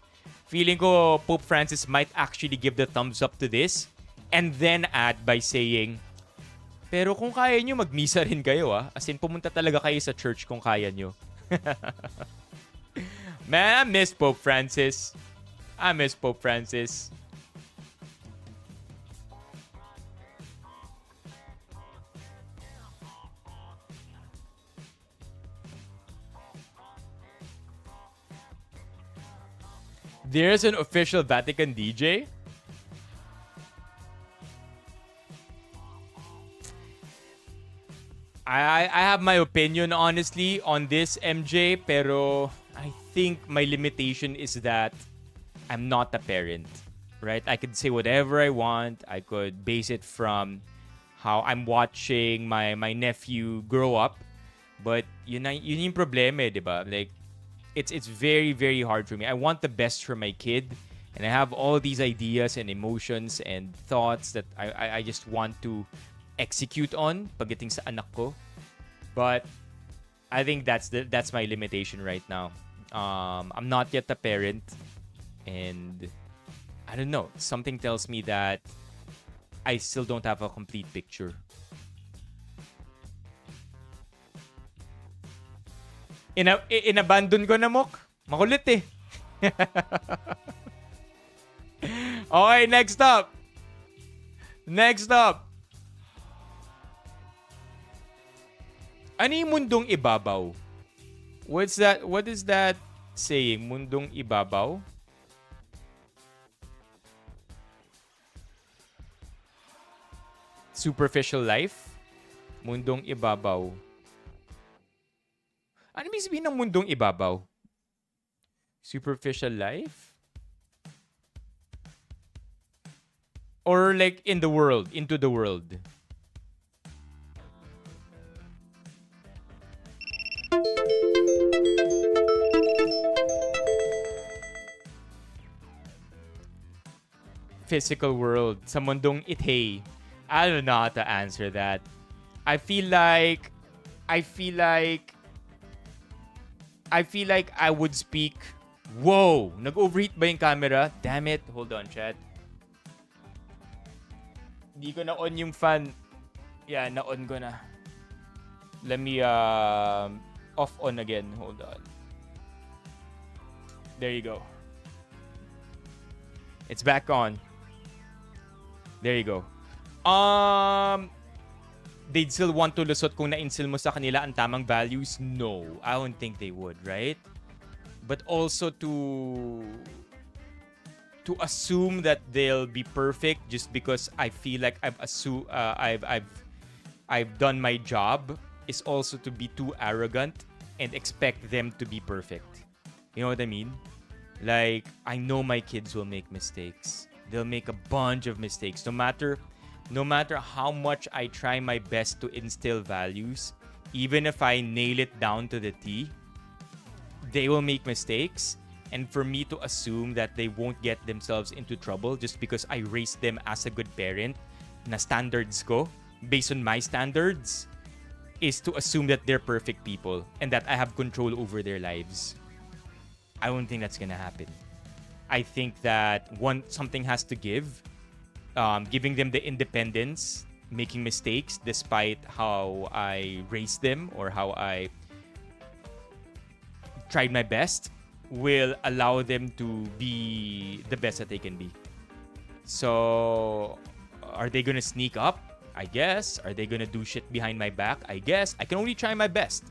feeling ko Pope Francis might actually give the thumbs up to this and then add by saying, pero kung kaya nyo, magmisa rin kayo As in, pumunta talaga kayo sa church kung kaya nyo. Man, I miss Pope Francis. There's an official Vatican DJ? I have my opinion, honestly, on this, MJ, pero I think my limitation is that I'm not a parent, right? I could say whatever I want. I could base it from how I'm watching my nephew grow up. But yun yung problema, diba? Like, it's very, very hard for me. I want the best for my kid. And I have all these ideas and emotions and thoughts that I just want to execute on pagdating sa anak ko. But I think that's my limitation right now. I'm not yet a parent, and I don't know, something tells me that I still don't have a complete picture. Inabandon ko na, Mok. Makulit eh. Okay, next up. Ano yung mundong ibabaw? What is that saying? Mundong ibabaw? Superficial life? Mundong ibabaw. Ano ibig sabihin ng mundong ibabaw? Superficial life? Or like in the world, into the world? physical world, sa mundong itay, I don't know how to answer that. I feel like I would speak. Whoa! Nag-overheat ba yung camera? Damn it. Hold on, chat. Hindi ko na-on yung fan. Yeah, na-on ko na. Let me off on again. Hold on. There you go. It's back on. There you go. They'd still want to lusot kung na-instill mo sa kanila ang tamang values? No, I don't think they would, right? But also to assume that they'll be perfect just because I feel like I've done my job is also to be too arrogant and expect them to be perfect. You know what I mean? Like, I know my kids will make mistakes. They'll make a bunch of mistakes. No matter how much I try my best to instill values, even if I nail it down to the T, they will make mistakes. And for me to assume that they won't get themselves into trouble just because I raised them as a good parent, na standards ko, based on my standards, is to assume that they're perfect people and that I have control over their lives. I don't think that's gonna happen. I think that something has to give. Giving them the independence, making mistakes despite how I raised them or how I tried my best, will allow them to be the best that they can be. So, are they gonna sneak up? I guess. Are they gonna do shit behind my back? I guess. I can only try my best.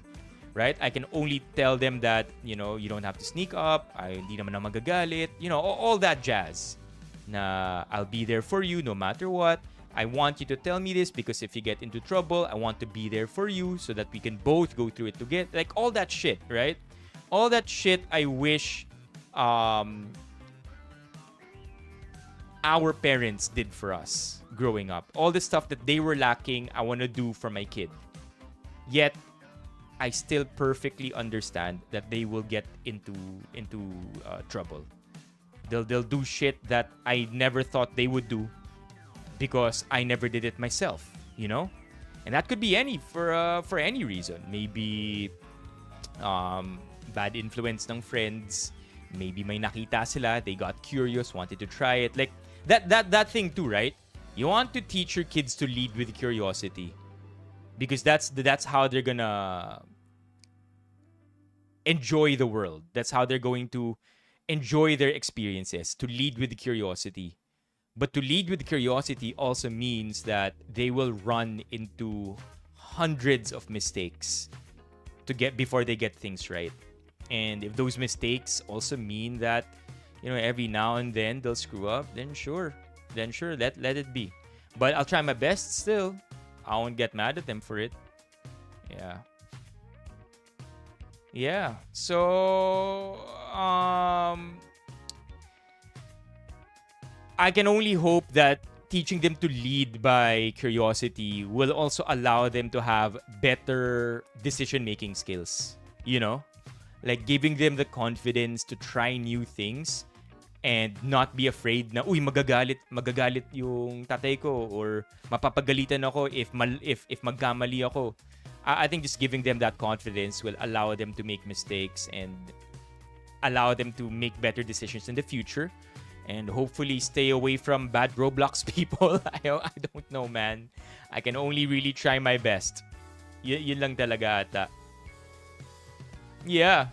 Right? I can only tell them that, you don't have to sneak up. Hindi naman na magagalit. All that jazz. Na I'll be there for you no matter what. I want you to tell me this because if you get into trouble, I want to be there for you so that we can both go through it together. Like all that shit, right? All that shit I wish our parents did for us growing up. All the stuff that they were lacking, I want to do for my kid. Yet, I still perfectly understand that they will get into trouble. They'll do shit that I never thought they would do because I never did it myself, And that could be for any reason. Maybe bad influence ng friends. Maybe may nakita sila, they got curious, wanted to try it. Like that thing too, right? You want to teach your kids to lead with curiosity. Because that's how they're gonna enjoy the world. That's how they're going to enjoy their experiences, to lead with curiosity. But to lead with curiosity also means that they will run into hundreds of mistakes before they get things right. And if those mistakes also mean that, every now and then they'll screw up, then sure, let it be. But I'll try my best still. I won't get mad at them for it. Yeah. So, I can only hope that teaching them to lead by curiosity will also allow them to have better decision-making skills. Like giving them the confidence to try new things and not be afraid na, magagalit yung tatay ko or mapapagalitan ako if magkamali ako. I think just giving them that confidence will allow them to make mistakes and allow them to make better decisions in the future and hopefully stay away from bad Roblox people. I don't know, man. I can only really try my best. Yun lang talaga ata. Yeah.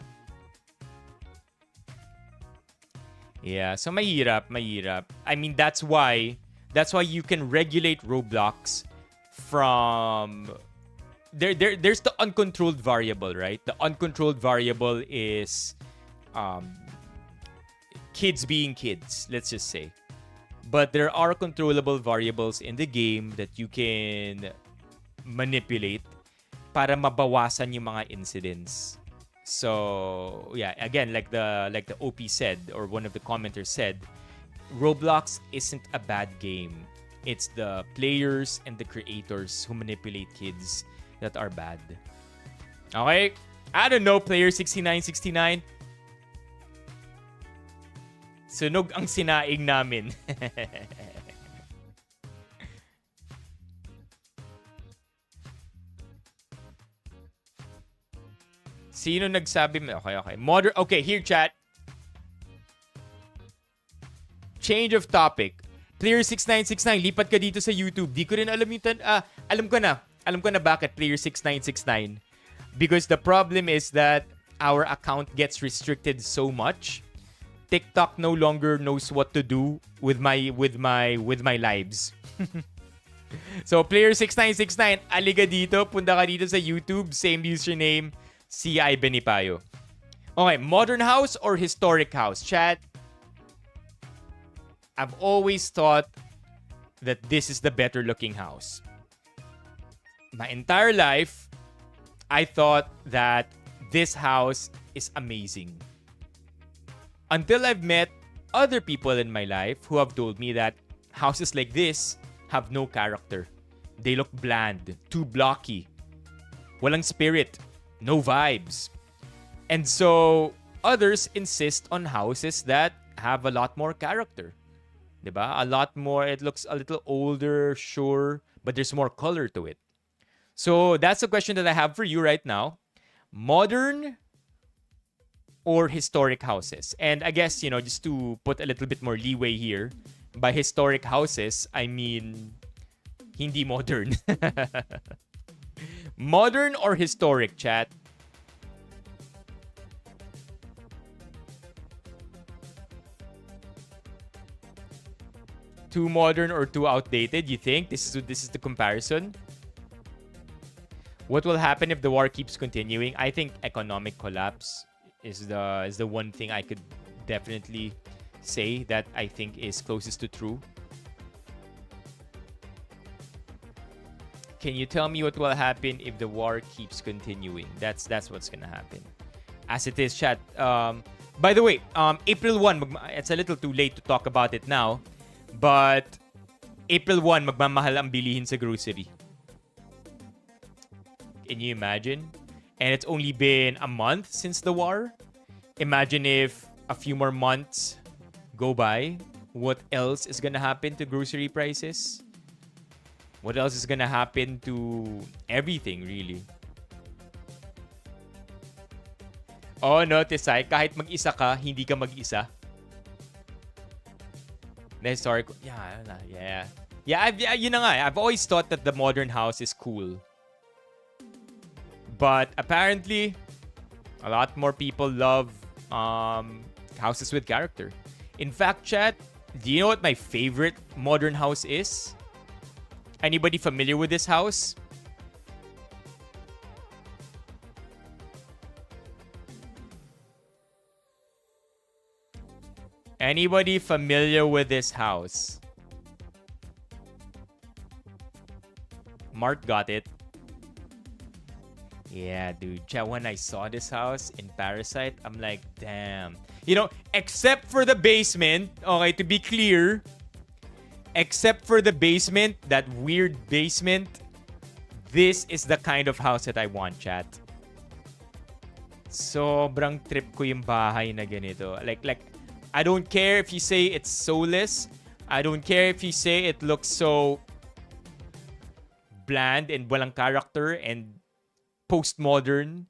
So mahirap. I mean, that's why you can regulate Roblox from there's the uncontrolled variable, right? The uncontrolled variable is kids being kids, let's just say. But there are controllable variables in the game that you can manipulate para mabawasan yung mga incidents. So, yeah, again, like the OP said, or one of the commenters said, Roblox isn't a bad game. It's the players and the creators who manipulate kids that are bad. Okay? I don't know, player 6969. Sunog ang sinaing namin. Sino nagsabi mo? Okay. Okay, here chat. Change of topic. Player6969, lipat ka dito sa YouTube. Di ko rin alam yung alam ko na. Alam ko na bakit Player6969. Because the problem is that our account gets restricted so much. TikTok no longer knows what to do with my lives. So Player6969, aliga dito, punta ka dito sa YouTube, same username, CI Benipayo. Okay, modern house or historic house? Chat. I've always thought that this is the better looking house. My entire life, I thought that this house is amazing. Until I've met other people in my life who have told me that houses like this have no character. They look bland, too blocky. Walang spirit, no vibes. And so, others insist on houses that have a lot more character. Diba? A lot more, it looks a little older, sure, but there's more color to it. So, that's the question that I have for you right now. Modern or historic houses? And I guess, just to put a little bit more leeway here, by historic houses, I mean, hindi modern. Modern or historic, chat? Too modern or too outdated, you think? This is the comparison? What will happen if the war keeps continuing? I think economic collapse is the one thing I could definitely say that I think is closest to true. Can you tell me what will happen if the war keeps continuing? That's what's gonna happen. As it is, chat. By the way, April 1, it's a little too late to talk about it now, but April 1, magmamahal ang bilihin sa grocery. Can you imagine? And it's only been a month since the war. Imagine if a few more months go by. What else is gonna happen to grocery prices? What else is gonna happen to everything, really? Oh no, Tesay, kahit mag-isa ka, hindi ka mag-isa. The historic... Yeah. Yun na nga. I've always thought that the modern house is cool. But apparently, a lot more people love houses with character. In fact, chat, do you know what my favorite modern house is? Anybody familiar with this house? Anybody familiar with this house? Mark got it. Yeah, dude. When I saw this house in Parasite, I'm like, damn. Except for the basement, okay, to be clear, except for the basement, that weird basement, this is the kind of house that I want, chat. Sobrang trip ko yung bahay na ganito. Like, I don't care if you say it's soulless. I don't care if you say it looks so bland and walang character and postmodern.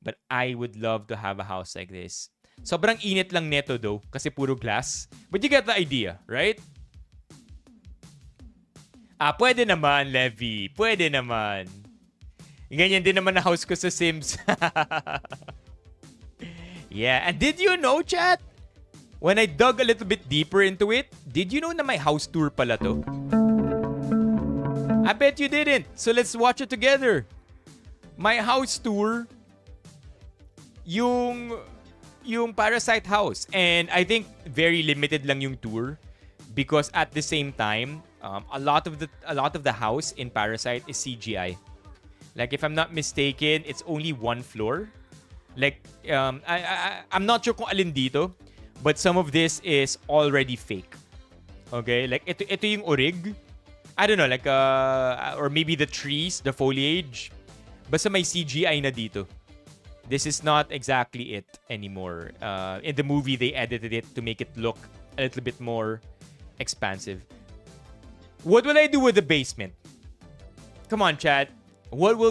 But I would love to have a house like this. Sobrang init lang neto though, kasi puro glass. But you get the idea, right? Pwede naman, Levi. Pwede naman. Ganyan din naman na house ko sa Sims. Yeah, and did you know, chat? When I dug a little bit deeper into it, did you know na may house tour pala to? I bet you didn't. So let's watch it together. My house tour, yung Parasite house. And I think very limited lang yung tour because at the same time, a lot of the house in Parasite is CGI. Like if I'm not mistaken, it's only one floor. Like I'm not sure kung alin dito, but some of this is already fake. Okay? Like ito yung orig. I don't know, like or maybe the trees, the foliage. Basta may CGI na dito. This is not exactly it anymore. In the movie, they edited it to make it look a little bit more expansive. What will I do with the basement? Come on, chat. What will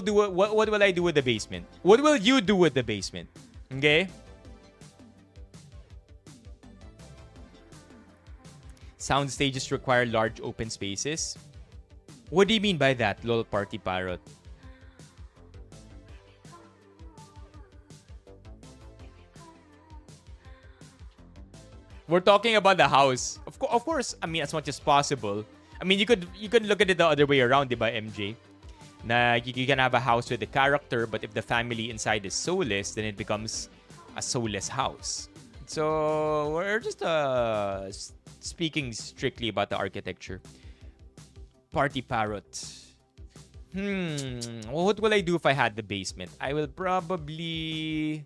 I do with the basement? What will you do with the basement? Okay? Sound stages require large open spaces. What do you mean by that, lol party parrot? We're talking about the house. Of course, I mean, as much as possible. I mean, you could look at it the other way around, diba, MJ? Na you can have a house with a character, but if the family inside is soulless, then it becomes a soulless house. So, we're just speaking strictly about the architecture. Party parrot. What will I do if I had the basement? I will probably...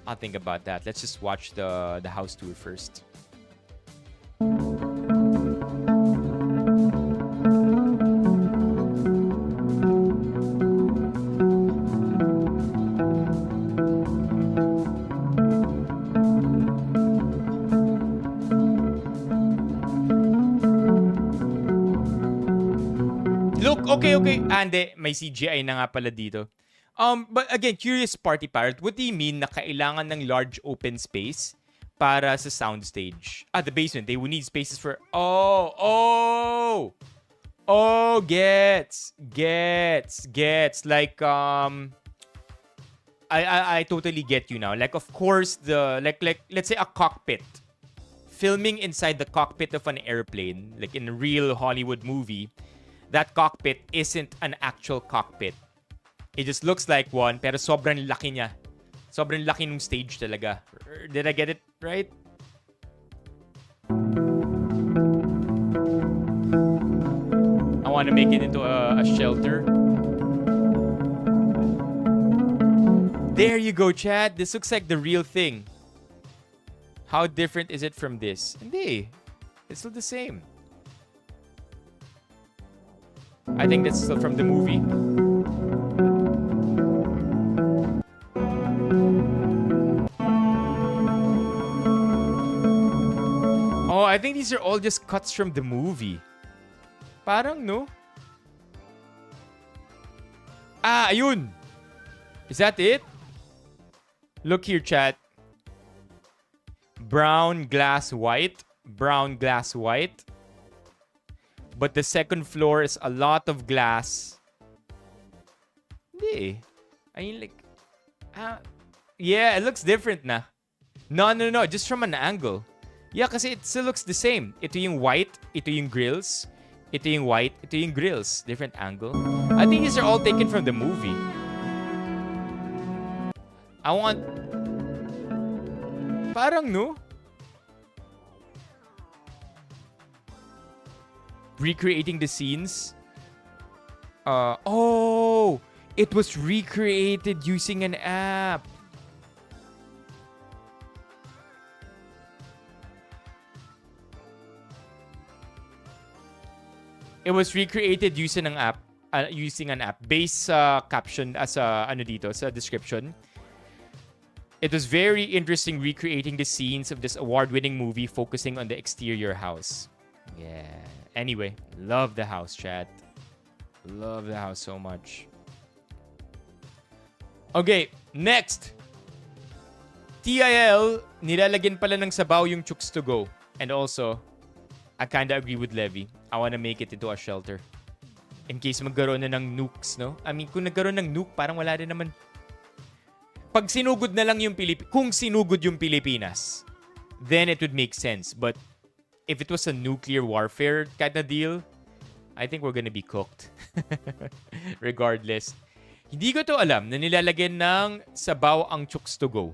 I'll think about that. Let's just watch the house tour first. Look, okay. Ande, may CGI na nga pala dito. But again, curious party parrot, what do you mean na kailangan ng large open space para sa soundstage? The basement. They would need spaces for... Oh, gets. Like, I totally get you now. Like, of course, like let's say a cockpit. Filming inside the cockpit of an airplane, like in a real Hollywood movie, that cockpit isn't an actual cockpit. It just looks like one, pero sobrang laki niya. Sobrang laki nung stage talaga. Did I get it right? I want to make it into a shelter. There you go, chat. This looks like the real thing. How different is it from this? Hindi. It's still the same. I think that's still from the movie. Oh, I think these are all just cuts from the movie. Parang, no? Ayun! Is that it? Look here, chat. Brown, glass, white. Brown, glass, white. But the second floor is a lot of glass. Hindi. I mean, like... yeah, it looks different na. No. Just from an angle. Yeah, kasi it still looks the same. Ito yung white, ito yung grills. Ito yung white, ito yung grills. Different angle. I think these are all taken from the movie. I want... Parang, no? Recreating the scenes. Oh! It was recreated using an app. It was recreated using an app. Base caption as dito sa description. It was very interesting recreating the scenes of this award-winning movie focusing on the exterior house. Yeah. Anyway, love the house, chat. Love the house so much. Okay, next. TIL, nilalagyan pala ng sabaw yung chooks to go. And also, I kinda agree with Levy. I wanna make it into a shelter. In case magkaroon na ng nukes, no? I mean, kung nagkaroon ng nuke, parang wala rin naman. Pag sinugod na lang yung kung sinugod yung Pilipinas, then it would make sense. But if it was a nuclear warfare kind of deal, I think we're gonna be cooked. Regardless. Hindi ko to alam na nilalagyan ng sabaw ang chooks to go.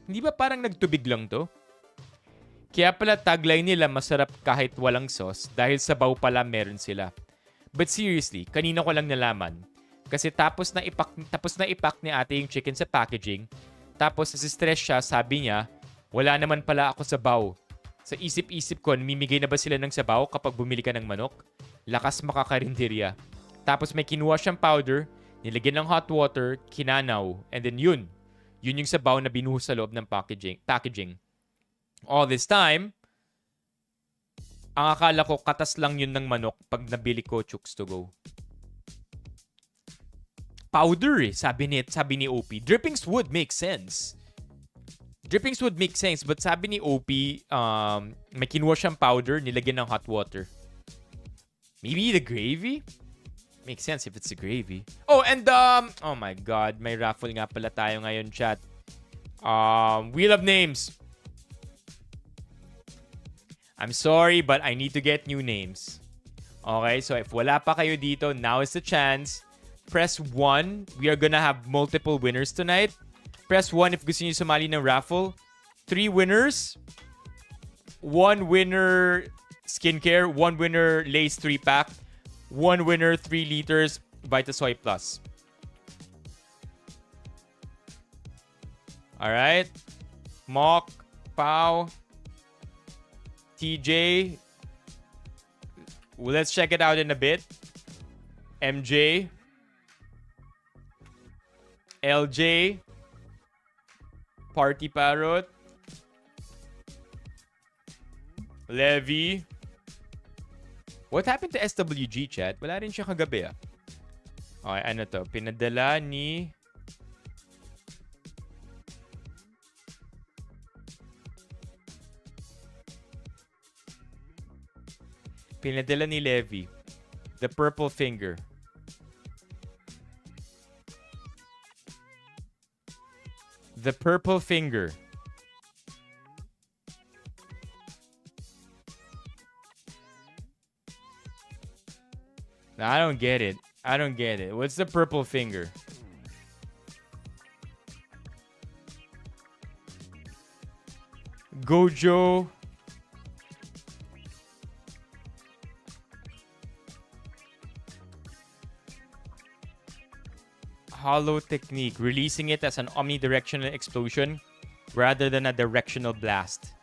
Hindi ba parang nagtubig lang to? Kaya pala tagline nila masarap kahit walang sauce dahil sabaw pala meron sila. But seriously, kanina ko lang nalaman. Kasi tapos na ipack ni ate yung chicken sa packaging. Tapos nasistress siya, sabi niya, wala naman pala ako sabaw. Sa isip-isip ko, namimigay na ba sila ng sabaw kapag bumili ka ng manok? Lakas makakarinderya. Tapos may kinuha siyang powder, nilagyan ng hot water, kinanaw, and then yun yung sabaw na binuhos sa loob ng packaging. All this time, ang akala ko katas lang yun ng manok pag nabili ko chooks to go. Powder sabi ni OP. Drippings would make sense. But sabi ni OP, may kinuha siyang powder, nilagyan ng hot water. Maybe the gravy? Makes sense if it's the gravy. Oh, and oh my God, may raffle nga pala tayo ngayon, chat. Wheel of names. I'm sorry, but I need to get new names. Okay, so if wala pa kayo dito, now is the chance. Press 1. We are gonna have multiple winners tonight. Press 1 if gusto niyo sumali ng raffle. 3 winners. 1 winner skincare. 1 winner Lay's 3-pack. 1 winner 3 liters Vitasoy Plus. Alright. Mock, Pau, TJ. Well, let's check it out in a bit. MJ. LJ. Party Parrot. Levy. What happened to SWG, chat? Wala rin siya kagabi, ah. Okay, ano to? Pinadala ni... Pinadala ni Levy. The purple finger. The purple finger. I don't get it. What's the purple finger? Gojo. Hollow technique. Releasing it as an omnidirectional explosion rather than a directional blast.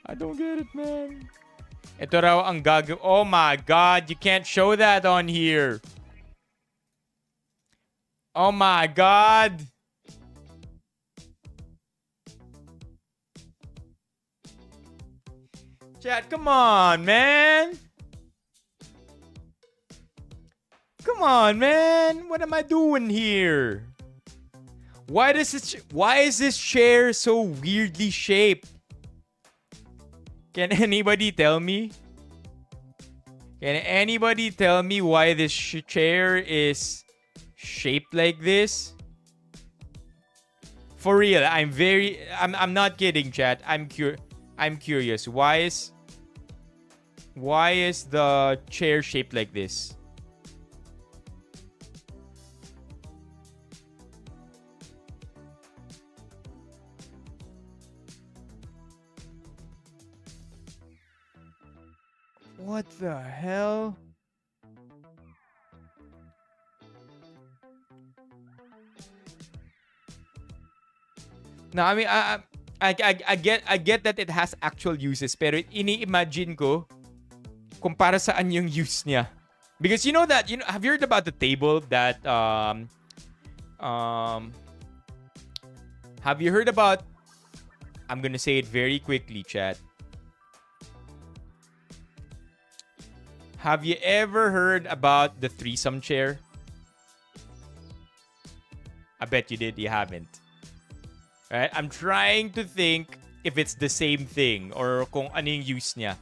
I don't get it, man. Ito raw ang oh my God, you can't show that on here. Oh my God. Chat, come on, man. Come on, man. What am I doing here? Why is this chair so weirdly shaped? Can anybody tell me? Can anybody tell me why this chair is shaped like this? For real, I'm not kidding, chat. I'm curious. Why is the chair shaped like this? What the hell? No, I mean, I get that it has actual uses, pero ini-imagine ko kung para saan yung use niya. Because you know, have you heard about the table that have you heard about, I'm gonna say it very quickly, chat. Have you ever heard about the threesome chair? I bet you did. You haven't. Right? I'm trying to think if it's the same thing or kung ano yung use niya.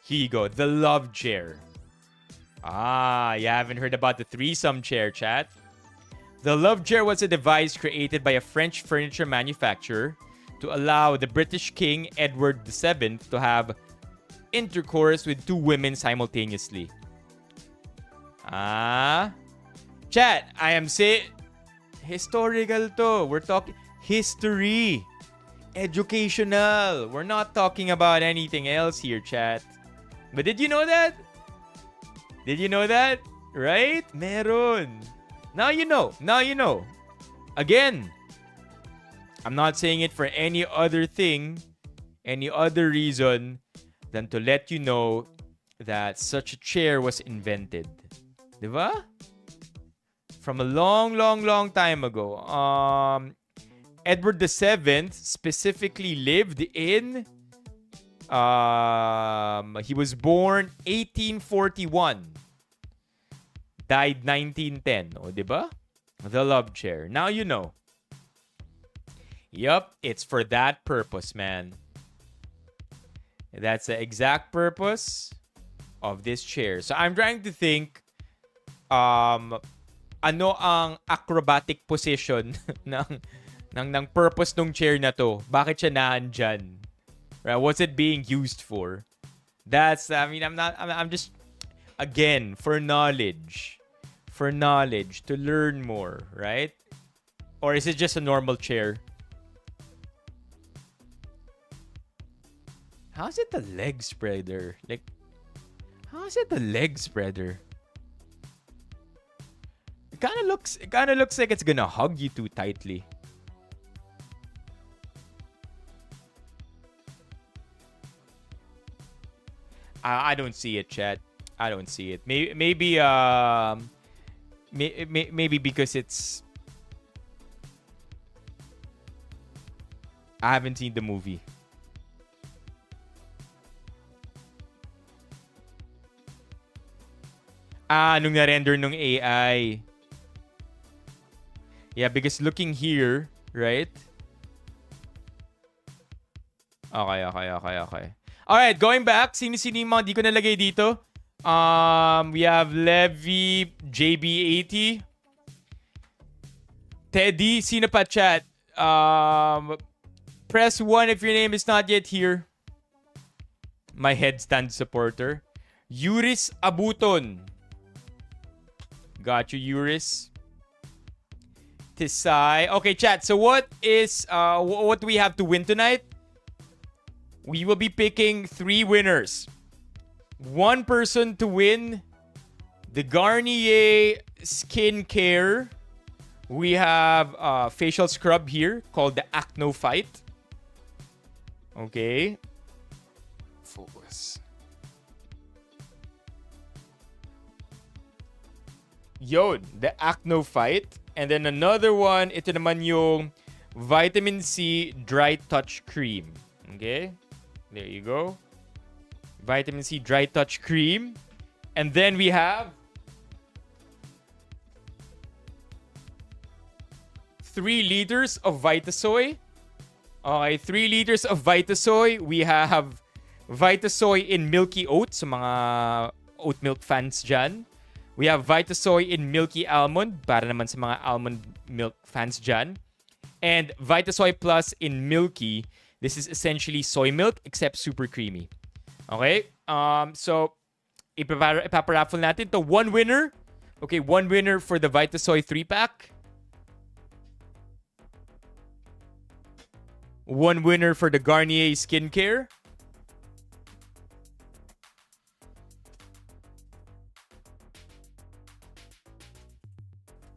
Here you go. The love chair. You haven't heard about the threesome chair, chat? The love chair was a device created by a French furniture manufacturer to allow the British King Edward VII to have intercourse with 2 women simultaneously. Chat, I am saying historical to. We're talking history. Educational. We're not talking about anything else here, chat. But did you know that? Did you know that? Right? Meron. Now you know. Now you know. Again, I'm not saying it for any other thing, any other reason than to let you know that such a chair was invented. Diba? From a long, long, long time ago. Edward VII specifically lived in... he was born 1841. Died 1910. O, diba? The love chair. Now you know. Yup, it's for that purpose, man. That's the exact purpose of this chair. So I'm trying to think ano ang acrobatic position ng purpose ng chair na to. Bakit siya naandyan? Right? What's it being used for? That's, I mean, I'm just, again, for knowledge. For knowledge, to learn more, right? Or is it just a normal chair? How's it the leg spreader? Like, how is it the leg spreader? It kind of looks like it's gonna hug you too tightly. I don't see it, chat. I don't see it. Maybe because it's... I haven't seen the movie. Nung na-render nung AI. Yeah, because looking here, right? Okay. Alright, going back. Sino-sino yung mga di ko nalagay dito? We have Levy, JB80. Teddy, sino pa chat? Press 1 if your name is not yet here. My headstand supporter. Yuris Abuton. Got you, Yuris. Tisai. Okay, chat. So what do we have to win tonight? We will be picking 3 winners. 1 person to win the Garnier skincare. We have a facial scrub here called the Acno Fight. Okay. Focus. Yun, the Acno Fight. And then another one, ito naman yung Vitamin C Dry Touch Cream. Okay? There you go. Vitamin C Dry Touch Cream. And then we have 3 liters of Vitasoy. Okay, 3 liters of Vitasoy. We have Vitasoy in Milky Oat, sa mga oat milk fans dyan. We have Vitasoy in Milky Almond, para naman sa mga almond milk fans dyan. And Vitasoy Plus in Milky. This is essentially soy milk except super creamy. Okay? So, ipaparaffle natin to 1 winner. Okay, 1 winner for the Vitasoy 3-pack. 1 winner for the Garnier skincare.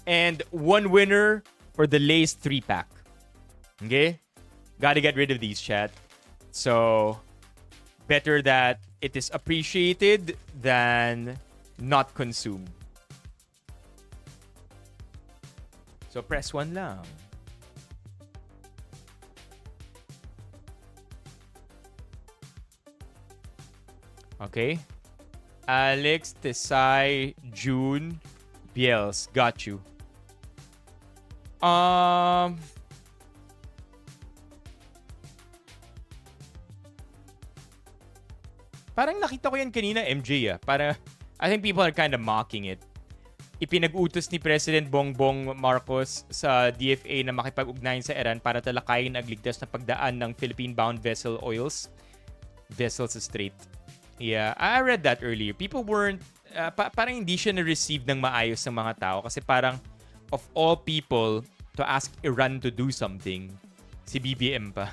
And 1 winner for the Lay's 3-pack. Okay? Gotta get rid of these, chat. So, better that it is appreciated than not consumed. So, press 1 lang. Okay. Alex, Tesai, June, Biels. Got you. Parang nakita ko yan kanina, MJ, ah. I think people are kind of mocking it. Ipinag-utos ni President Bongbong Marcos sa DFA na makipag-ugnayan sa Iran para talakayin ang ligtas na pagdaan ng Philippine-bound vessels sa strait. Yeah, I read that earlier. People weren't, parang hindi siya na-receive ng maayos ng mga tao kasi parang of all people to ask Iran to do something, si BBM pa.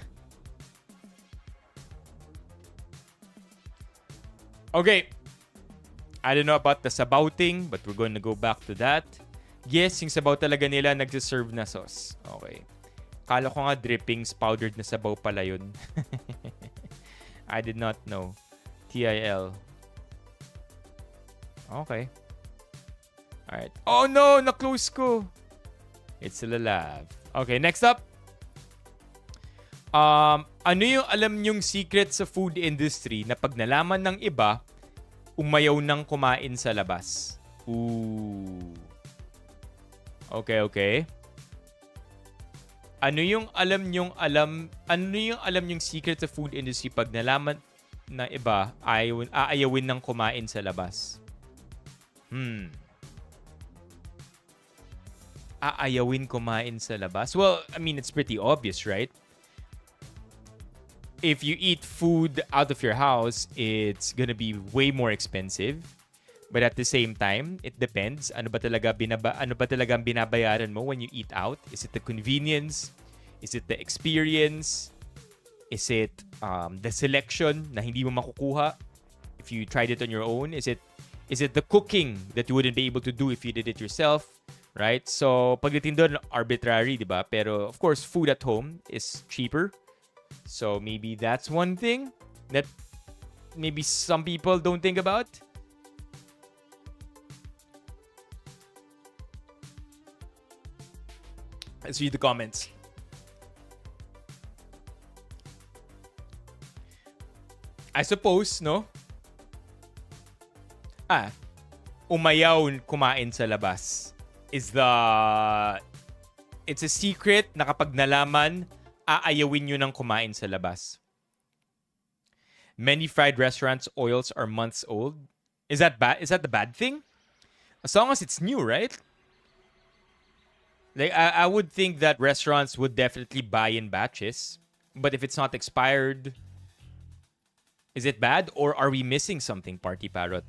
Okay. I don't know about the sabaw thing, but we're going to go back to that. Yes, yung sabaw talaga nila nagsiserve na sauce. Okay. Kala ko nga drippings, powdered na sabaw pala yun. I did not know. TIL. Okay. Alright. Oh no! Na-close ko! It's still alive. Okay, next up. Ano yung alam nyong secret sa food industry na pag nalaman ng iba, umayaw nang kumain sa labas? Ooh. Okay. Ano yung alam nyong secret sa food industry pag nalaman ng iba, aayawin nang kumain sa labas? Aayawin kumain sa labas? Well, I mean, it's pretty obvious, right? If you eat food out of your house, it's gonna be way more expensive. But at the same time, it depends. Ano ba talaga ang binabayaran mo when you eat out? Is it the convenience? Is it the experience? Is it the selection na hindi mo makukuha if you tried it on your own? Is it the cooking that you wouldn't be able to do if you did it yourself? Right? So, pagdating doon, arbitrary, di ba? Pero, of course, food at home is cheaper. So, maybe that's one thing that maybe some people don't think about. Let's read the comments. I suppose, no? Umayaw kumain sa labas it's a secret na kapag nalaman, aayawin nyo ng kumain sa labas. Many fried restaurants' oils are months old. Is that bad? Is that the bad thing? As long as it's new, right? Like I would think that restaurants would definitely buy in batches. But if it's not expired, is it bad or are we missing something, Party Parrot?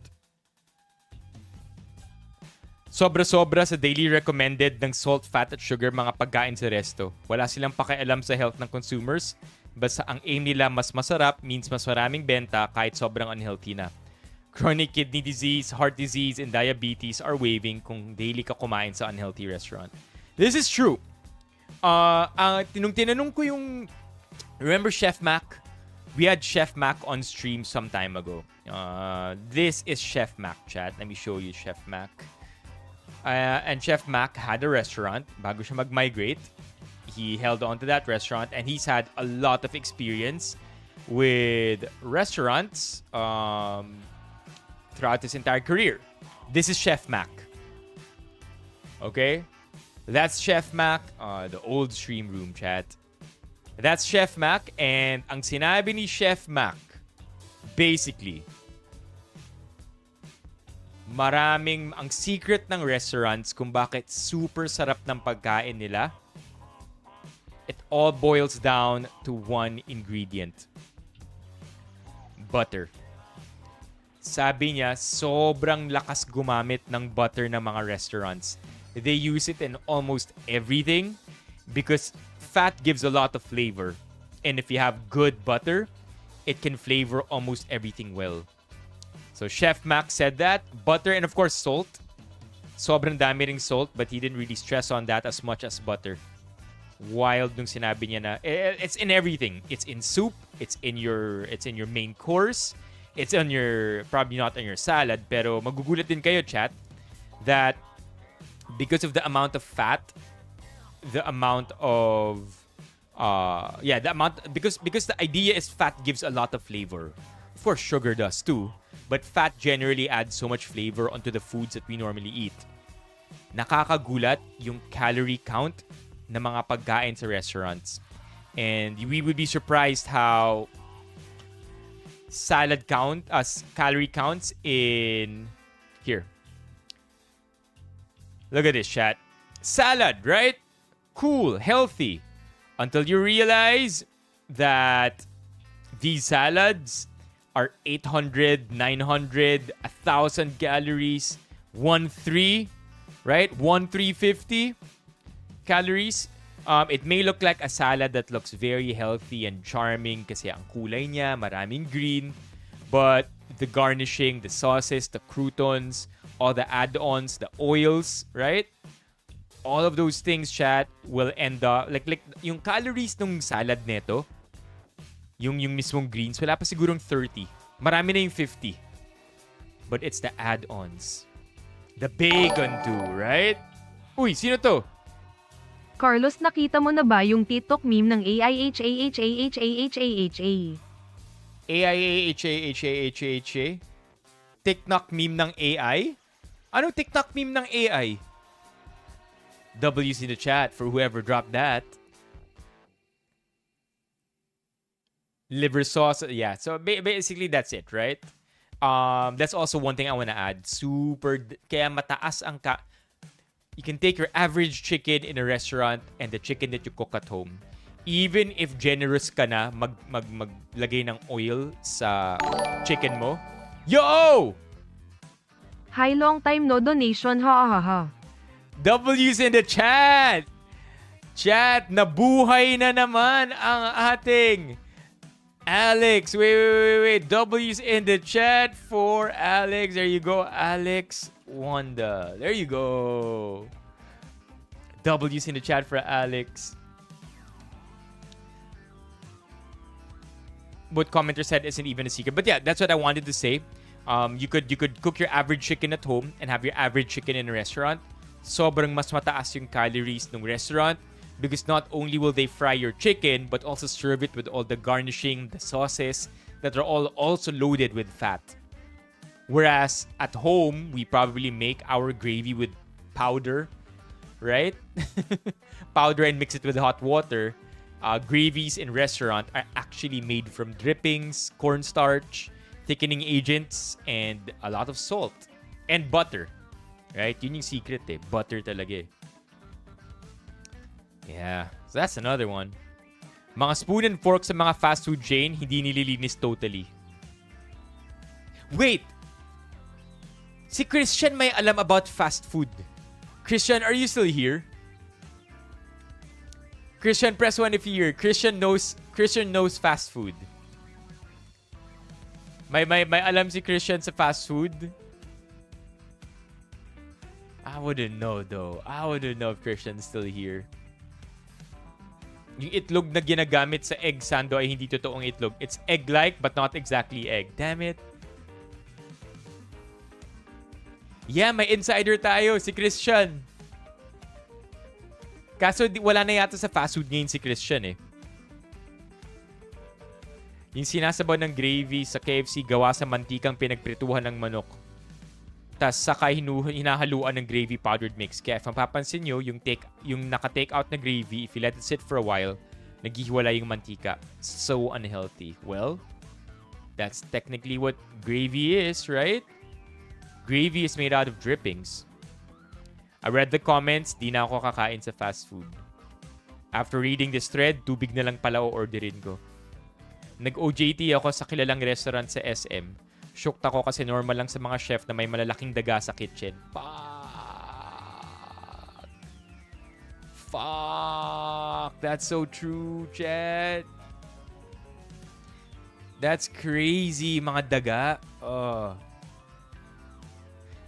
Sobra-sobra sa daily recommended ng salt, fat at sugar mga pagkain sa resto. Wala silang pakialam sa health ng consumers. Basta ang aim nila mas masarap means mas maraming benta kahit sobrang unhealthy na. Chronic kidney disease, heart disease, and diabetes are waiving kung daily ka kumain sa unhealthy restaurant. This is true. Tinanong ko yung... Remember Chef Mac? We had Chef Mac on stream some time ago. This is Chef Mac, chat. Let me show you Chef Mac. And Chef Mac had a restaurant bago siya mag-migrate. He held on to that restaurant and he's had a lot of experience with restaurants throughout his entire career. This is Chef Mac. Okay? That's Chef Mac, the old stream room chat. That's Chef Mac and ang sinabi ni Chef Mac, basically, ang secret ng restaurants kung bakit super sarap ng pagkain nila, it all boils down to one ingredient. Butter. Sabi niya, sobrang lakas gumamit ng butter ng mga restaurants. They use it in almost everything because fat gives a lot of flavor. And if you have good butter, it can flavor almost everything well. So Chef Mac said that. Butter and of course salt. Sobrang dami ring salt but he didn't really stress on that as much as butter. Wild nung sinabi niya na it's in everything. It's in soup, it's in your main course. It's on your probably not on your salad pero magugulat din kayo chat that because of the amount of fat, because the idea is fat gives a lot of flavor. Of course, sugar does too. But fat generally adds so much flavor onto the foods that we normally eat. Nakakagulat yung calorie count ng mga pagkain sa restaurants. And we would be surprised how calorie counts in here. Look at this, chat. Salad, right? Cool, healthy. Until you realize that these salads are 800, 900, 1,000 calories, 1,300, right? 1,350 calories. It may look like a salad that looks very healthy and charming kasi ang kulay niya, maraming green. But the garnishing, the sauces, the croutons, all the add-ons, the oils, right? All of those things, chat, will end up... Like yung calories ng salad neto, yung mismong greens, wala pa sigurong 30. Marami na yung 50. But it's the add-ons. The bacon too, right? Uy, sino to? Carlos, nakita mo na ba yung TikTok meme ng AIHAHAHAHAHA? AIAHAHAHAHA? TikTok meme ng AI? Anong TikTok meme ng AI? W's in the chat for whoever dropped that. Liver sauce. Yeah, so basically that's it, right? That's also one thing I want to add. Kaya mataas ang you can take your average chicken in a restaurant and the chicken that you cook at home. Even if generous ka na maglagay ng oil sa chicken mo. Yo! Hi, long time no donation, ha ha ha. W's in the chat! Chat, nabuhay na naman ang ating Alex. Wait. W's in the chat for Alex. There you go, Alex Wanda. There you go. W's in the chat for Alex. What commenter said isn't even a secret. But yeah, that's what I wanted to say. You could cook your average chicken at home and have your average chicken in a restaurant. Sobrang mas mataas yung calories ng restaurant because not only will they fry your chicken but also serve it with all the garnishing, the sauces that are all also loaded with fat. Whereas at home, we probably make our gravy with powder, right? Powder and mix it with hot water. Gravies in restaurant are actually made from drippings, cornstarch, thickening agents, and a lot of salt. And butter. Right? Yun yung secret eh. Butter talaga eh. Yeah. So that's another one. Mga spoon and fork sa mga fast food chain, hindi nililinis totally. Wait! Si Christian may alam about fast food. Christian, are you still here? Christian, press 1 if you're here. Christian knows fast food. May alam si Christian sa fast food? I wouldn't know though. I wouldn't know if Christian's still here. Yung itlog na ginagamit sa egg sando ay hindi totoong itlog. It's egg-like but not exactly egg. Damn it. Yeah, may insider tayo. Si Christian. Kaso wala na yata sa fast food ngayon si Christian eh. Yung sinasabaw ng gravy sa KFC gawa sa mantikang pinagprituhan ng manok. Tas saka hinahaluan ng gravy powdered mix. Kaya if mapapansin nyo, yung naka-take out na gravy, if you let it sit for a while, naghihiwala yung mantika. So unhealthy. Well, that's technically what gravy is, right? Gravy is made out of drippings. I read the comments, di na ako kakain sa fast food. After reading this thread, tubig na lang pala o-orderin ko. Nag-OJT ako sa kilalang restaurant sa SM. Shocked ako kasi normal lang sa mga chef na may malalaking daga sa kitchen. Fuck! That's so true, chat. That's crazy, mga daga.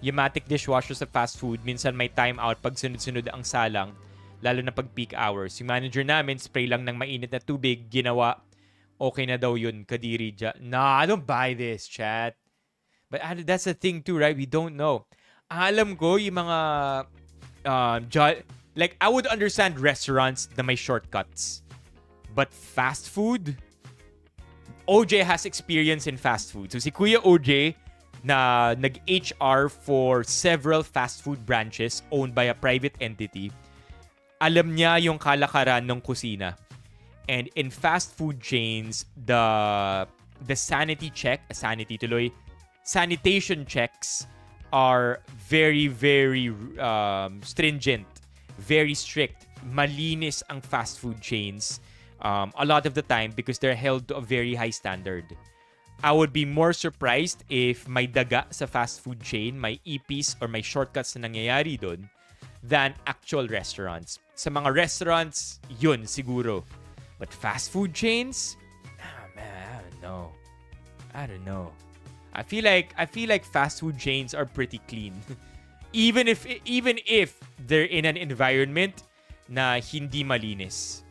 Yamatic dishwasher sa fast food, minsan may time out pag sunod-sunod ang salang, lalo na pag peak hours. Yung manager namin, spray lang ng mainit na tubig, ginawa, okay na daw yun, kadiri dyan. Nah, I don't buy this, chat. But that's the thing too, right? We don't know. Alam ko, yung mga, like, I would understand restaurants na may shortcuts. But fast food? OJ has experience in fast food. So si Kuya OJ, na nag-HR for several fast food branches owned by a private entity, alam niya yung kalakaran ng kusina. And in fast food chains, the sanitation checks are very, very stringent, very strict. Malinis ang fast food chains a lot of the time because they're held to a very high standard. I would be more surprised if may daga sa fast food chain, may EPs or may shortcuts na nangyayari doon than actual restaurants. Sa mga restaurants, yun siguro. But fast food chains? Oh man, I don't know. I feel like fast food chains are pretty clean. even if they're in an environment na hindi malinis.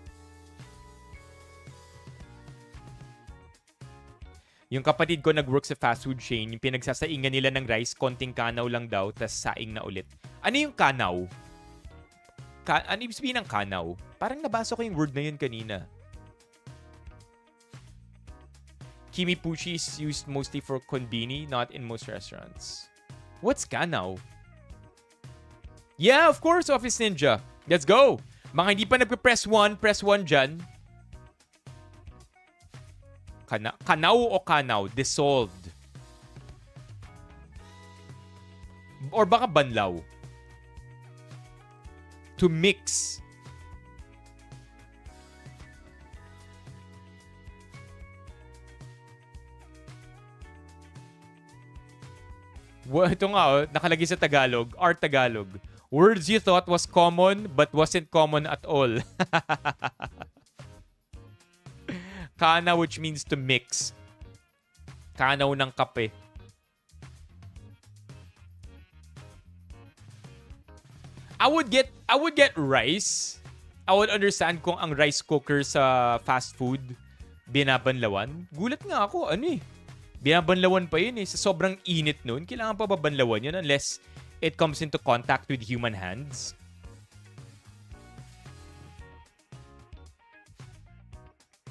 Yung kapatid ko nag-work sa fast food chain, yung pinagsasaingan nila ng rice, konting kanaw lang daw, tas saing na ulit. Ano yung kanaw? Ano ibig sabihin ng kanaw? Parang nabasa ko yung word na yun kanina. Kimipuchi is used mostly for konbini, not in most restaurants. What's kanaw? Yeah, of course, Office Ninja. Let's go! Mga hindi pa nagpe-press 1, press 1 dyan. Kanaw o kanaw? Dissolved. Or baka banlaw. To mix. Ito nga, nakalagay sa Tagalog. Our Tagalog. Words you thought was common but wasn't common at all. Kana, which means to mix. Kanaw ng kape. I would get rice. I would understand kung ang rice cooker sa fast food binabanlawan. Gulat nga ako, binabanlawan pa yun sa sobrang init nun. Kailangan pa babanlawan yun unless it comes into contact with human hands.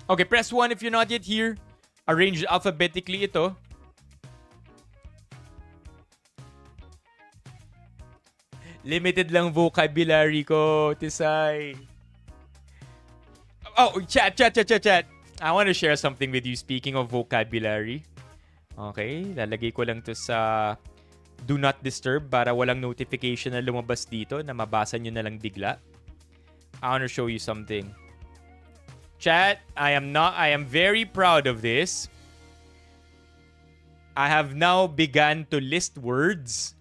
Okay, press 1 if you're not yet here. Arranged alphabetically ito. Limited lang vocabulary ko, Tisay. Oh, chat. I want to share something with you speaking of vocabulary. Okay, lalagay ko lang to sa Do Not Disturb para walang notification na lumabas dito na mabasa nyo na lang bigla. I want to show you something. Chat, I am very proud of this. I have now begun to list words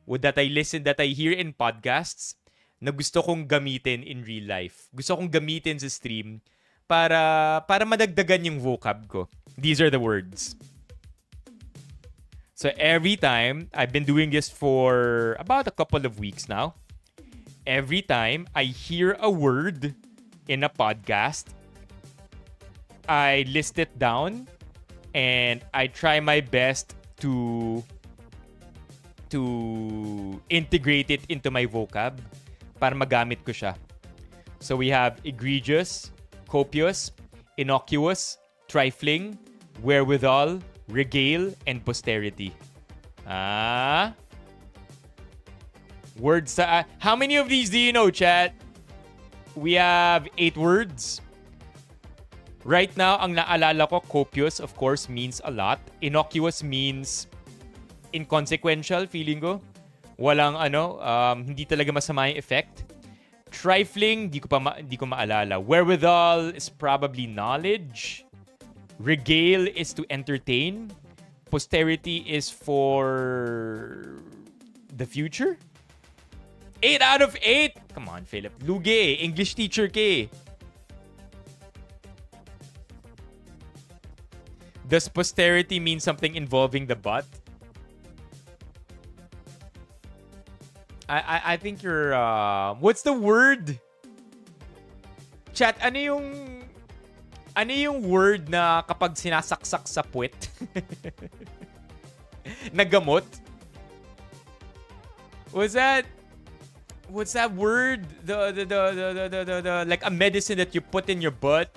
that I hear in podcasts na gusto kong gamitin in real life. Gusto kong gamitin sa stream para madagdagan yung vocab ko. These are the words. So every time, I've been doing this for about a couple of weeks now. Every time I hear a word in a podcast, I list it down and I try my best to integrate it into my vocab para magamit ko siya. So we have egregious, copious, innocuous, trifling, wherewithal, regale, and posterity. Words sa... How many of these do you know, chat? We have 8 words. Right now, ang naalala ko, copious, of course, means a lot. Innocuous means inconsequential, feeling ko. Walang hindi talaga masama yung effect. Trifling, di ko maalala. Wherewithal is probably knowledge. Regale is to entertain. Posterity is for the future. 8 out of 8. Come on, Philip. Lugi, English teacher ke. Does posterity mean something involving the butt? I think you're... what's the word? Chat, ano yung word na kapag sinasaksak sa puwet? Nagamot? What's that word? The like a medicine that you put in your butt?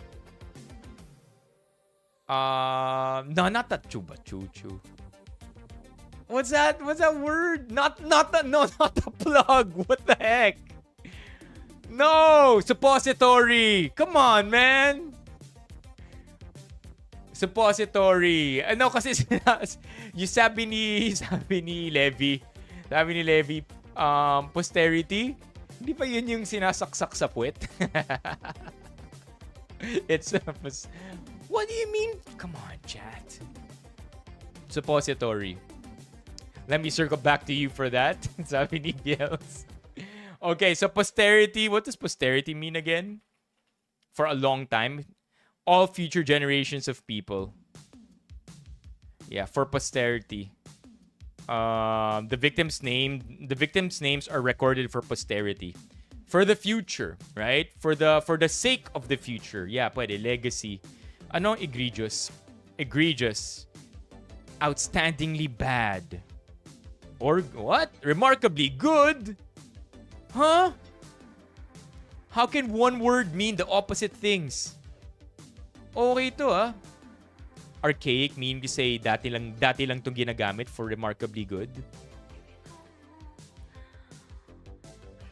No, not that chuba chu. What's that word? Not the plug. What the heck? No, suppository. Come on, man. Suppository. Ano kasi yung sabi ni Levi. Posterity. Hindi pa yun yung sinasaksak sa puwet? It's what do you mean? Come on, chat. Suppository. Let me circle back to you for that. Sabi ni Biels. Okay, so posterity. What does posterity mean again? For a long time. All future generations of people. Yeah, for posterity. The victims' names are recorded for posterity. For the future, right? For the sake of the future. Yeah, pwede. Legacy. Ano egregious? egregious, outstandingly bad, or what? Remarkably good? Huh? How can one word mean the opposite things? Okay to Archaic mean to say dati lang itong ginagamit for remarkably good.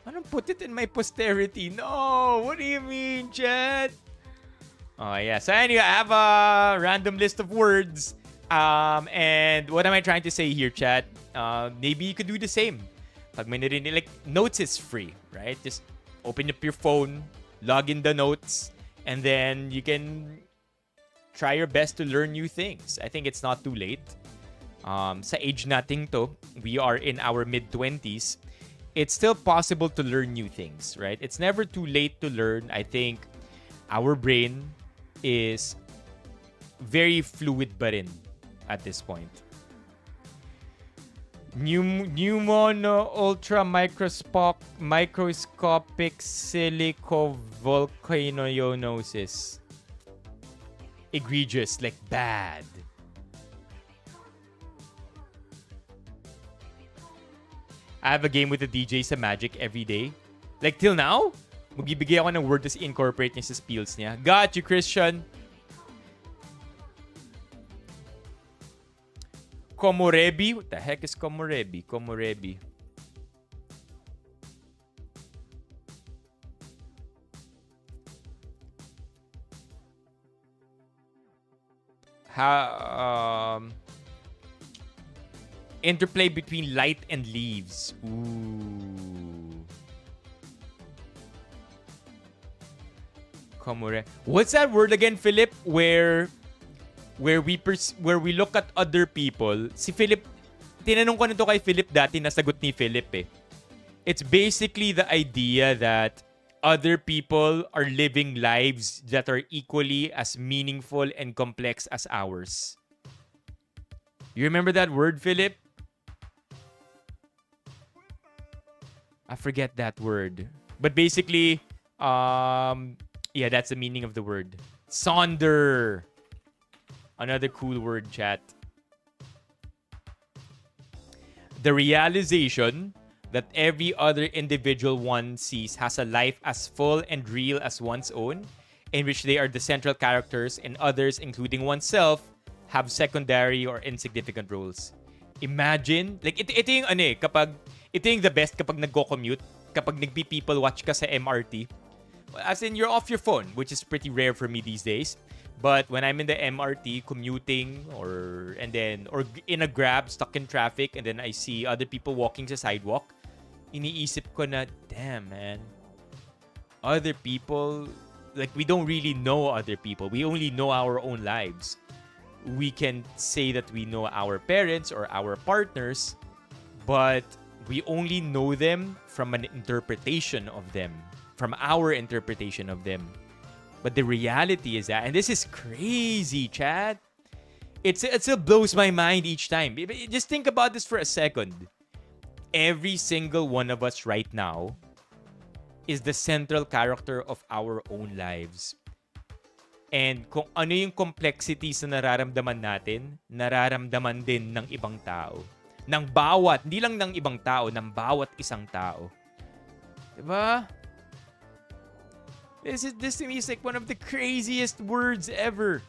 Anong put it in my posterity? No! What do you mean, chat? Oh, yeah. So anyway, I have a random list of words. And what am I trying to say here, chat? Maybe you could do the same. Pag may narinig, like, notes is free, right? Just open up your phone, log in the notes, and then you can try your best to learn new things. I think it's not too late. Sa age nating to, we are in our mid-20s. It's still possible to learn new things, right? It's never too late to learn. I think our brain is very fluid ba rin at this point. Pneumono ultra microscopic silicovolcanosis. Egregious, like bad. I have a game with the DJ sa Magic every day. Like till now, magbibigay ako ng word to incorporate niya sa spells niya. Got you, Christian. Komorebi? What the heck is Komorebi? Komorebi. Interplay between light and leaves. Ooh. Komore. What's that word again, Philip? Where we look at other people. Si Philip, tinanong ko nito kay Philip dati, nasagot ni Philip eh. It's basically the idea that other people are living lives that are equally as meaningful and complex as ours. You remember that word, Philip? I forget that word. But basically, yeah, that's the meaning of the word. Sonder. Another cool word, chat. The realization that every other individual one sees has a life as full and real as one's own, in which they are the central characters and others, including oneself, have secondary or insignificant roles. Imagine, like, ito yung ano eh, ito yung the best kapag nagko-commute, kapag nagpi-people watch ka sa MRT. As in, you're off your phone, which is pretty rare for me these days. But when I'm in the MRT, commuting, or in a Grab, stuck in traffic, and then I see other people walking sa sidewalk, iniisip ko na, damn, man. Other people, like, we don't really know other people. We only know our own lives. We can say that we know our parents or our partners, but we only know them from an interpretation of them, from our interpretation of them. But the reality is that, and this is crazy, chat. It still blows my mind each time. Just think about this for a second. Every single one of us right now is the central character of our own lives. And kung ano yung complexities na nararamdaman natin, nararamdaman din ng ibang tao. Ng bawat, hindi lang ng ibang tao, ng bawat isang tao. Diba? This to me is like one of the craziest words ever.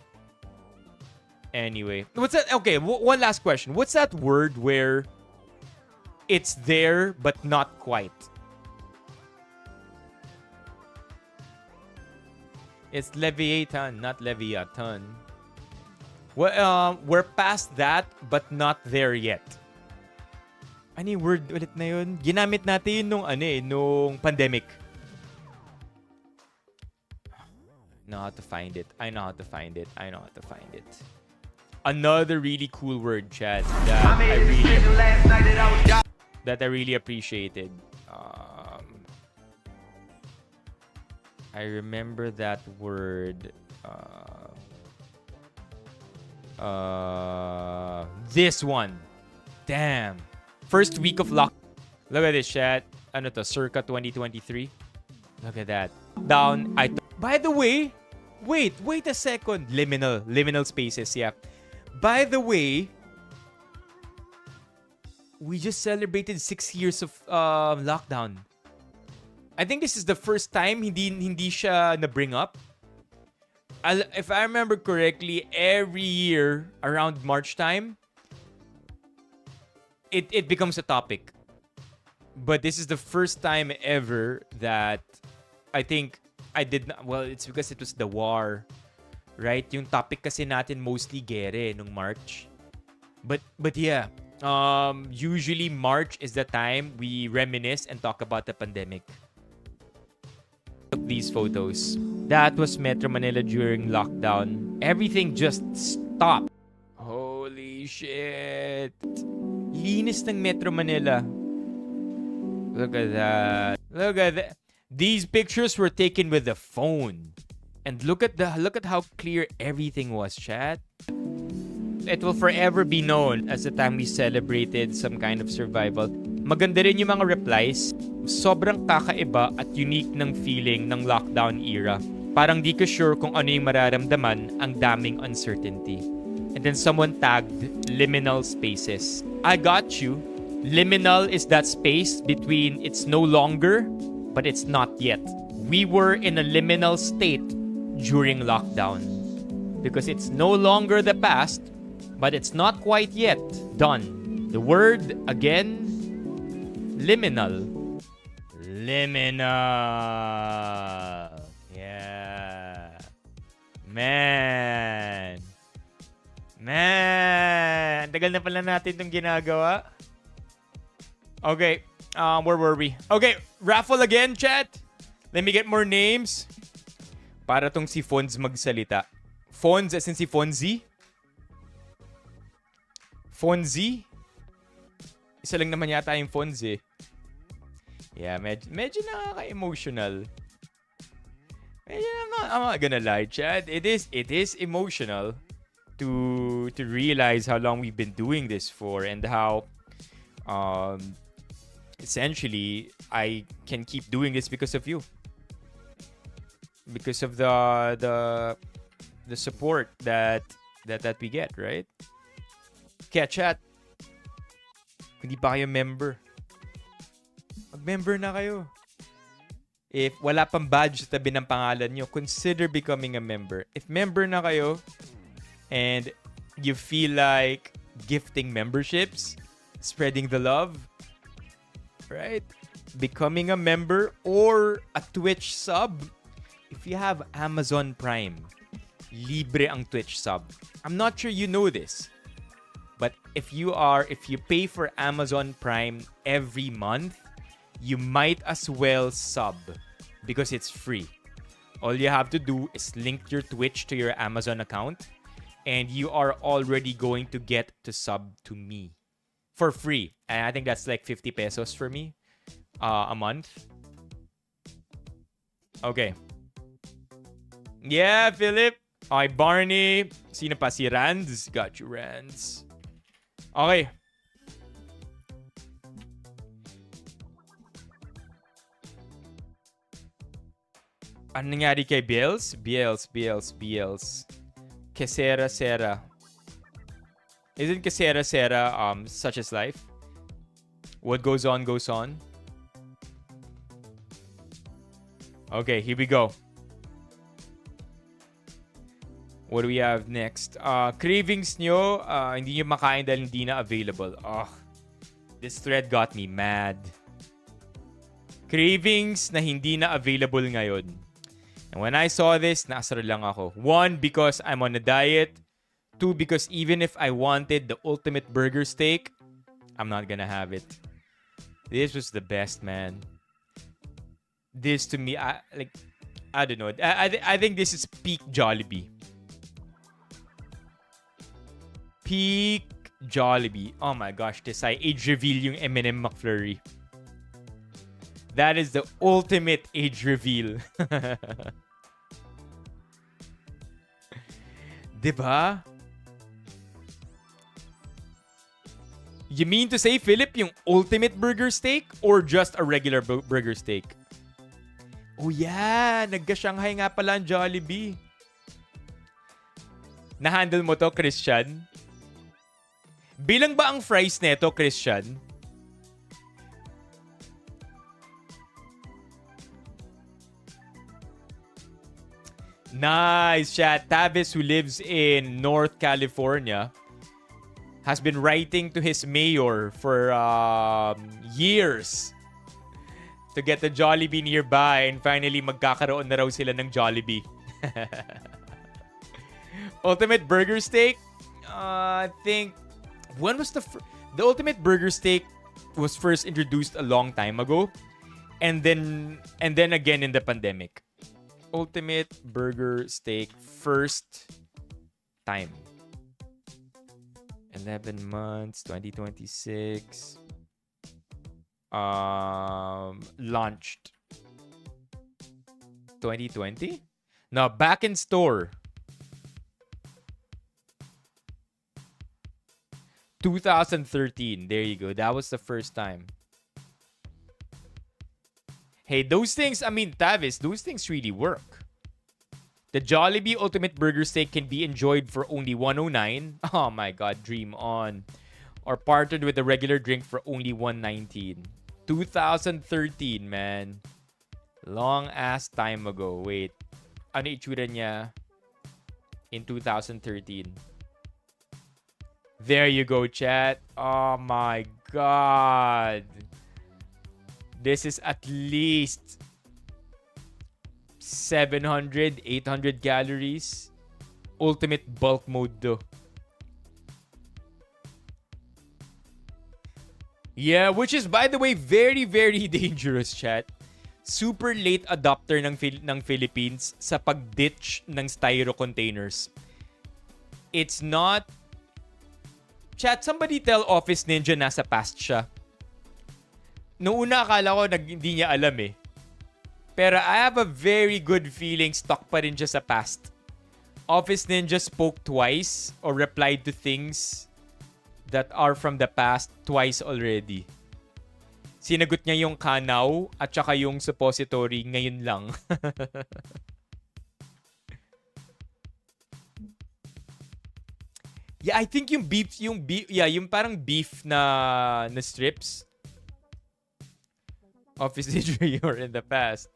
Anyway, what's that? Okay, one last question. What's that word where it's there but not quite? It's Leviathan, not Leviathan. Well, we're past that but not there yet. Ano yung word ulit na yun? Ginamit natin nung nung pandemic. I know how to find it. Another really cool word, chat, that I really appreciated. I remember that word. This one. Damn. First week of lock. Look at this, chat. Ano to? Circa 2023. Look at that. By the way, Wait a second. Liminal spaces, yeah. By the way, we just celebrated 6 years of lockdown. I think this is the first time hindi siya na-bring up. If I remember correctly, every year around March time, it becomes a topic. But this is the first time ever that I think I did not. Well, it's because it was the war, right? Yung topic kasi natin mostly gere nung March. But yeah, usually March is the time we reminisce and talk about the pandemic. Look these photos. That was Metro Manila during lockdown. Everything just stopped. Holy shit. Linis ng Metro Manila. Look at that. Look at that. These pictures were taken with the phone. And look at how clear everything was, chat. It will forever be known as the time we celebrated some kind of survival. Maganda rin yung mga replies. Sobrang kakaiba at unique ng feeling ng lockdown era. Parang di ko sure kung ano yung mararamdaman, ang daming uncertainty. And then someone tagged liminal spaces. I got you. Liminal is that space between it's no longer, but it's not yet. We were in a liminal state during lockdown. Because it's no longer the past, but it's not quite yet done. The word, again, liminal. Liminal. Yeah. Man. Tagal na pala natin itong ginagawa. Okay. Where were we? Okay. Raffle again, chat. Let me get more names. Para tong si Fonz magsalita. Fonz as in si Fonzie? Fonzie? Isa lang naman yata yung Fonzie. Yeah, medyo nakaka-emotional. I'm not gonna lie, Chad. It is emotional to realize how long we've been doing this for and how essentially I can keep doing this because of you. Because of the support that we get, right? Kaya chat, hindi pa kayo member. Mag-member na kayo. If wala pang badge sa tabi ng pangalan nyo, consider becoming a member. If member na kayo and you feel like gifting memberships, spreading the love, right? Becoming a member or a Twitch sub. If you have Amazon Prime, libre ang Twitch sub. I'm not sure you know this. But if you pay for Amazon Prime every month, you might as well sub because it's free. All you have to do is link your Twitch to your Amazon account and you are already going to get to sub to me for free. And I think that's like 50 pesos for me a month. Okay. Yeah, Philip. Okay, Barney. Sino pa? Si Rands. Got you, Rands. Okay. Ano nangyari kay Biels? Biels. Kesera. Isn't Kesera such as life? What goes on, goes on. Okay, here we go. What do we have next? Cravings nyo, hindi nyo makain dahil hindi na available. This thread got me mad. Cravings na hindi na available ngayon. And when I saw this, naasar lang ako. 1, because I'm on a diet. 2, because even if I wanted the ultimate burger steak, I'm not gonna have it. This was the best, man. This to me, I don't know. I think this is peak Jollibee. Peak Jollibee. Oh my gosh, this I age reveal yung M&M McFlurry. That is the ultimate age reveal. Diba? You mean to say, Philip, yung ultimate burger steak or just a regular burger steak? Oh yeah, nagka-Shanghai nga pala ang Jollibee. Na-handle mo to, Christian? Bilang ba ang fries neto, Christian? Nice chat. Tavis, who lives in North California, has been writing to his mayor for years to get the Jollibee nearby, and finally magkakaroon na raw sila ng Jollibee. Ultimate Burger Steak? I think when was the Ultimate Burger Steak was first introduced a long time ago, and then again in the pandemic. Ultimate Burger Steak first time. 11 months, 2026. Launched 2020? No, back in store. 2013. There you go. That was the first time. Hey, those things, I mean, Tavis, those things really work. The Jollibee Ultimate Burger Steak can be enjoyed for only $109. Oh my God, dream on. Or partnered with a regular drink for only $119. 2013, man. Long ass time ago. Wait. Ano itsura niya in 2013? There you go, chat. Oh my God. This is at least 700, 800 calories. Ultimate bulk mode though. Yeah, which is, by the way, very, very dangerous, chat. Super late adopter ng Philippines sa pag-ditch ng styro containers. It's not... Chat, somebody tell Office Ninja nasa past siya. Noong una akala ko hindi niya alam eh. Pero I have a very good feeling stuck pa rin siya sa past. Office Ninja spoke twice or replied to things that are from the past twice already. Sinagot niya yung kanaw at saka yung suppository ngayon lang. Yeah, I think yung parang beef na strips. Office injury or in the past.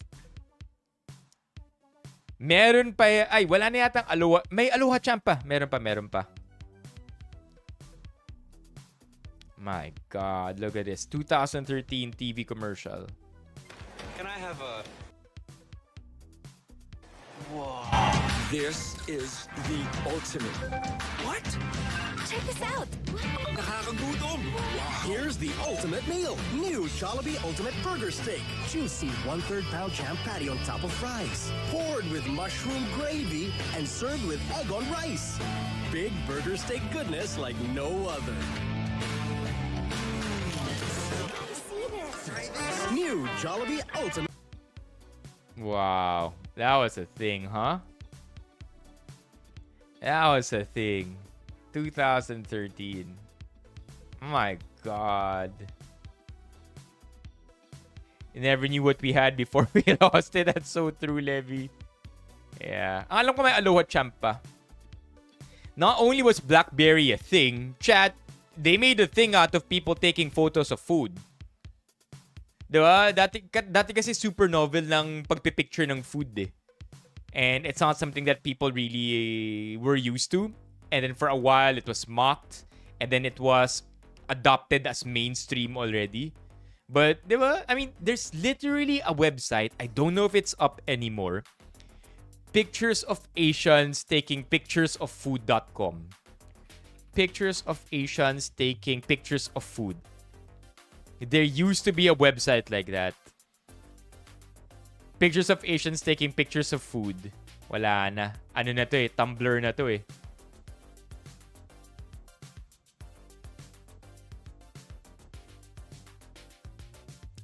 Meron pa, wala na yatang aloha. May aloha champa. Meron pa. My God, look at this. 2013 TV commercial. Can I have a... Whoa. This is the ultimate. What? Check this out. Nakakagutom. Here's the ultimate meal. New Jollibee Ultimate Burger Steak. Juicy 1/3 pound champ patty on top of fries. Poured with mushroom gravy and served with egg on rice. Big burger steak goodness like no other. New Jollibee Ultimate. Wow. That was a thing, huh? That was a thing. 2013. My God. You never knew what we had before we lost it. That's so true, Levi. Yeah. Alam ko may aloha champa. Not only was BlackBerry a thing, chat, they made a thing out of people taking photos of food. Diba? Dati kasi super novel ng pagpipicture ng food eh. And it's not something that people really were used to. And then for a while, it was mocked. And then it was adopted as mainstream already. But, diba? I mean, there's literally a website. I don't know if it's up anymore. Pictures of Asians taking pictures of food.com. Pictures of Asians taking pictures of food. There used to be a website like that. Pictures of Asians taking pictures of food. Wala na. Ano na to eh? Tumblr na to eh.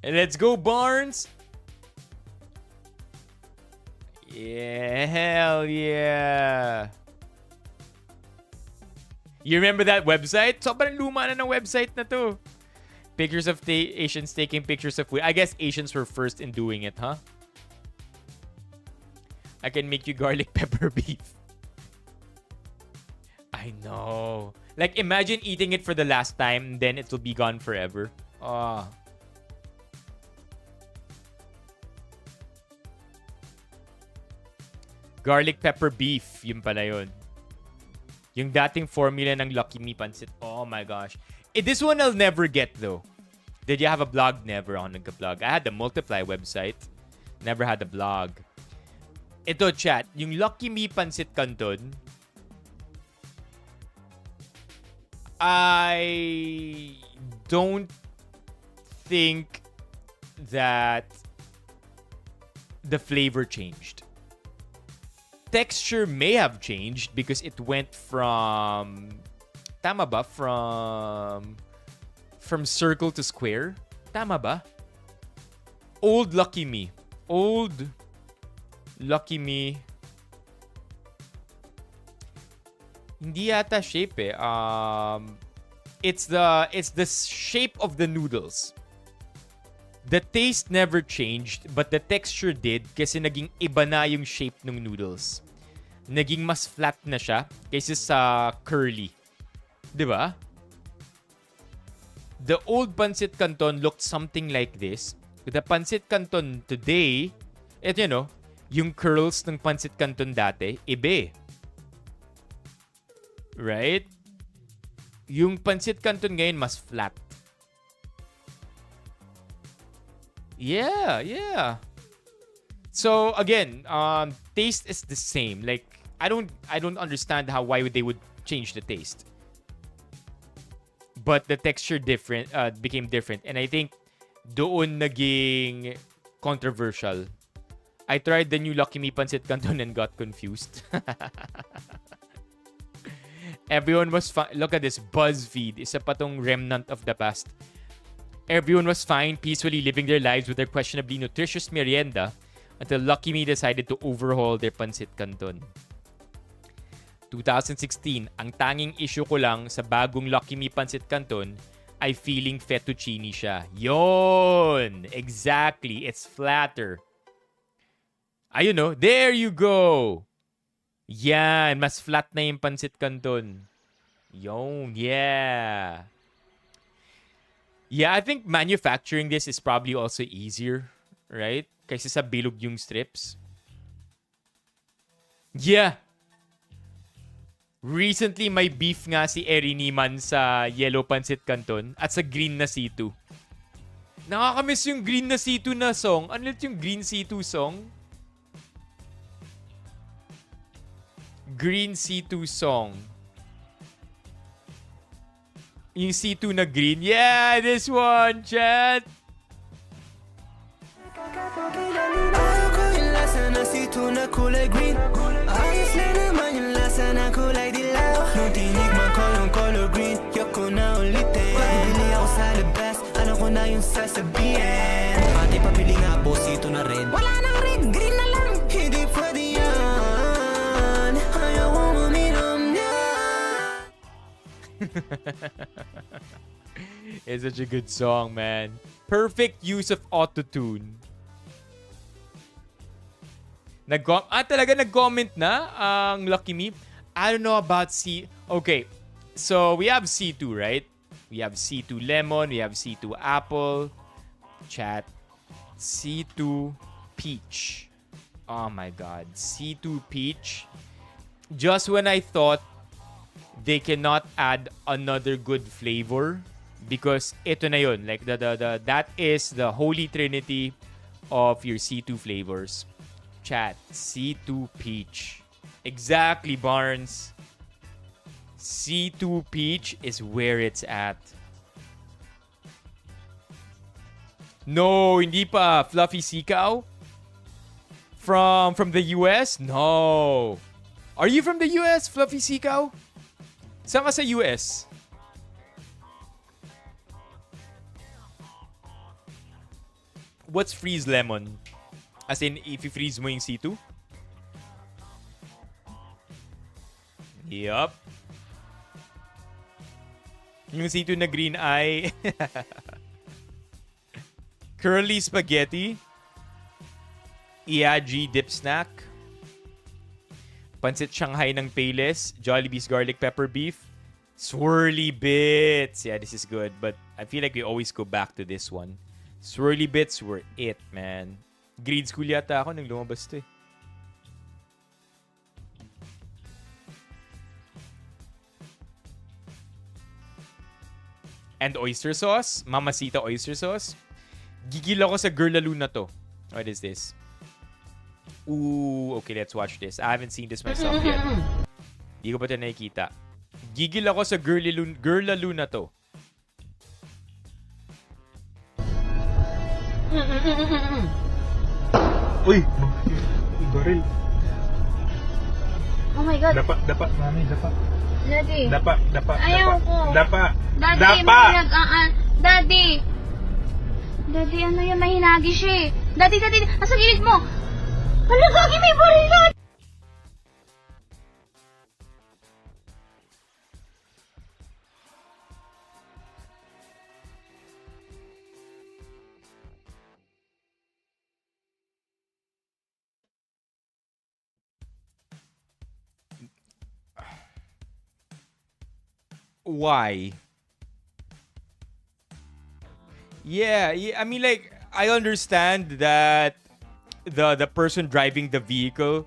And let's go, Barnes! Yeah, hell yeah! You remember that website? Sobrang luma na ng website na to. Pictures of Asians taking pictures of food. I guess Asians were first in doing it, huh? I can make you garlic pepper beef. I know. Like, imagine eating it for the last time, then it will be gone forever. Oh. Garlic pepper beef. Yun pala yun. Yung dating formula ng Lucky Me Pancit. Oh my gosh. This one I'll never get though. Did you have a blog? Never ako nagka-blog. I had the Multiply website. Never had a blog. Ito, chat. Yung Lucky Me Pancit Canton, I don't think that the flavor changed. Texture may have changed because it went from tama ba? From circle to square. Tama ba? Old Lucky Me. Old Lucky Me. Hindi yata shape eh. It's the shape of the noodles. The taste never changed, but the texture did kasi naging iba na yung shape ng noodles. Naging mas flat na siya kaysa sa curly. 'Di ba? The old Pancit Canton looked something like this. The Pancit Canton today, eto yun, yung curls ng Pancit Canton dati, iba. Right? Yung Pancit Canton ngayon mas flat. Yeah. So again, taste is the same. Like I don't understand why they would change the taste. But the texture became different, and I think doon naging controversial. I tried the new Lucky Me Pancit Canton and got confused. Everyone was look at this BuzzFeed. Isa pa tong remnant of the past. Everyone was fine, peacefully living their lives with their questionably nutritious merienda until Lucky Me decided to overhaul their Pancit Canton. 2016, ang tanging issue ko lang sa bagong Lucky Me Pancit Canton ay feeling fettuccine siya. Yon! Exactly. It's flatter. Ayun no? There you go! Yan. Mas flat na yung Pancit Canton. Yon. Yeah. Yeah, I think manufacturing this is probably also easier, right? Kaysa sa bilog yung strips. Yeah. Recently, may beef nga si Eri Niman sa Yellow Pancit Canton at sa green na C2. Nakakamiss yung green na C2 na song. Ano ulit yung green C2 song? Green C2 song. Yung C2 na green. Yeah, this one, chat. Ayaw ko yung lasa na C2 na kulay green. Ayos na naman yung lasa na kulay dilaw. Nung tinikman ko yung color green, yok ko na ulitin. Bibili ako sa labas, alam ko na yung sasabihin. Pati papili nga po C2 na red. Wala nang red, green na lang. Hindi pwede yan. Ayaw ko uminom na. It's such a good song, man. Perfect use of autotune. Talaga nag-comment na ang Lucky Me. I don't know about Okay, so we have C2, right? We have C2 lemon, we have C2 apple. Chat. C2 peach. Oh my God. C2 peach. Just when I thought they cannot add another good flavor because ito na yun. Like that is the holy trinity of your C2 flavors. Chat, C2 peach. Exactly, Barnes. C2 peach is where it's at. No, hindi pa. Fluffy Sikaw? From the US? No. Are you from the US, Fluffy Sikaw? Saan ka sa US? What's freeze lemon? As in, if you freeze mo yung C2? Yup. Yung C2 na green ay curly spaghetti, Iagi dip snack, Pancit Shanghai ng Payless, Jollibee's garlic pepper beef, swirly bits. Yeah, this is good, but I feel like we always go back to this one. Swirly bits were it, man. Grade school yata ako nang lumabas to eh. And oyster sauce, Mamacita oyster sauce. Gigil ako sa girl lalo na to. What is this? Ooh, okay, let's watch this. I haven't seen this myself yet. Di ko pa ito nakikita. Gigil ako sa girl lalo na to. Uy! Baril. Oh my God. Dapa, mami, dapa. Daddy. Dapa. Ayaw ko. Dapa. Daddy. Daddy, ano yan? Mahinagi siya eh. Daddy, nasa gilid mo. Hala, Gagi, may baril na. Why? Yeah, I mean, like, I understand that the person driving the vehicle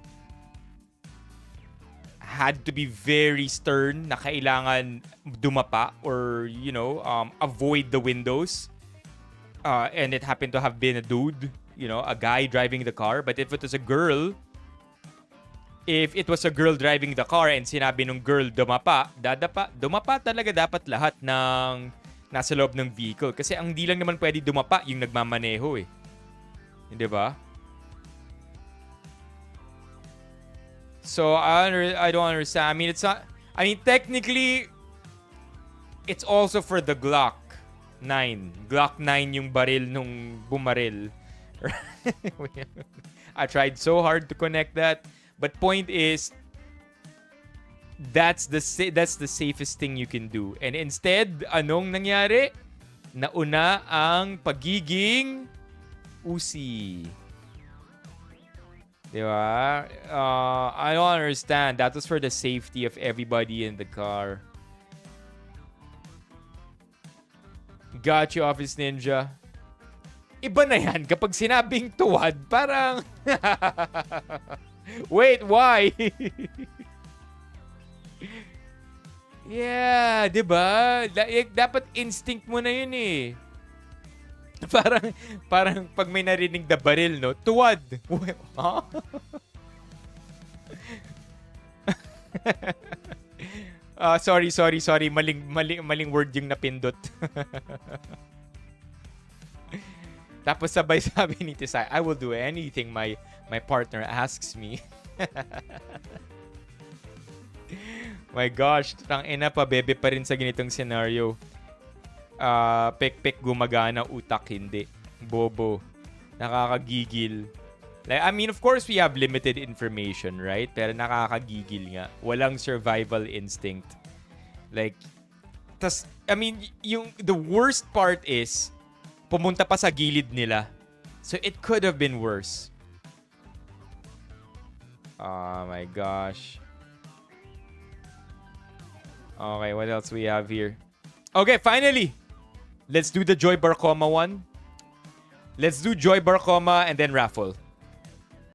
had to be very stern na kailangan dumapa or, you know, avoid the windows. And it happened to have been a dude, you know, a guy driving the car. But if it was a girl, driving the car and sinabi nung girl dumapa talaga dapat lahat ng nasa loob ng vehicle. Kasi ang di lang naman pwede dumapa yung nagmamaneho eh. Hindi ba? So, I don't understand. I mean, it's not... I mean, technically, it's also for the Glock 9. Glock 9 yung baril nung bumaril. I tried so hard to connect that. But point is, that's the safest thing you can do. And instead, anong nangyari? Nauna ang pagiging usi. Diba? I don't understand. That was for the safety of everybody in the car. Got you, Office Ninja. Iba na yan. Kapag sinabing tuwad, parang... Wait, why? Yeah, 'di ba? Dapat instinct mo na 'yun eh. Parang pag may narinig na baril, no? Tuwad. Huh? Sorry. Maling word yung napindot. Tapos sabay sabi ni Tisay, I will do anything my partner asks me. My gosh, tangina pa, bebe pa rin sa ganitong scenario. Pek-pek gumagana, utak hindi. Bobo. Nakakagigil. Like, I mean, of course, we have limited information, right? Pero nakakagigil nga. Walang survival instinct. Like, I mean, the worst part is, pumunta pa sa gilid nila. So, it could have been worse. Oh my gosh. Okay, what else we have here? Okay, finally! Let's do the Joy Barcoma one. Let's do Joy Barcoma and then raffle.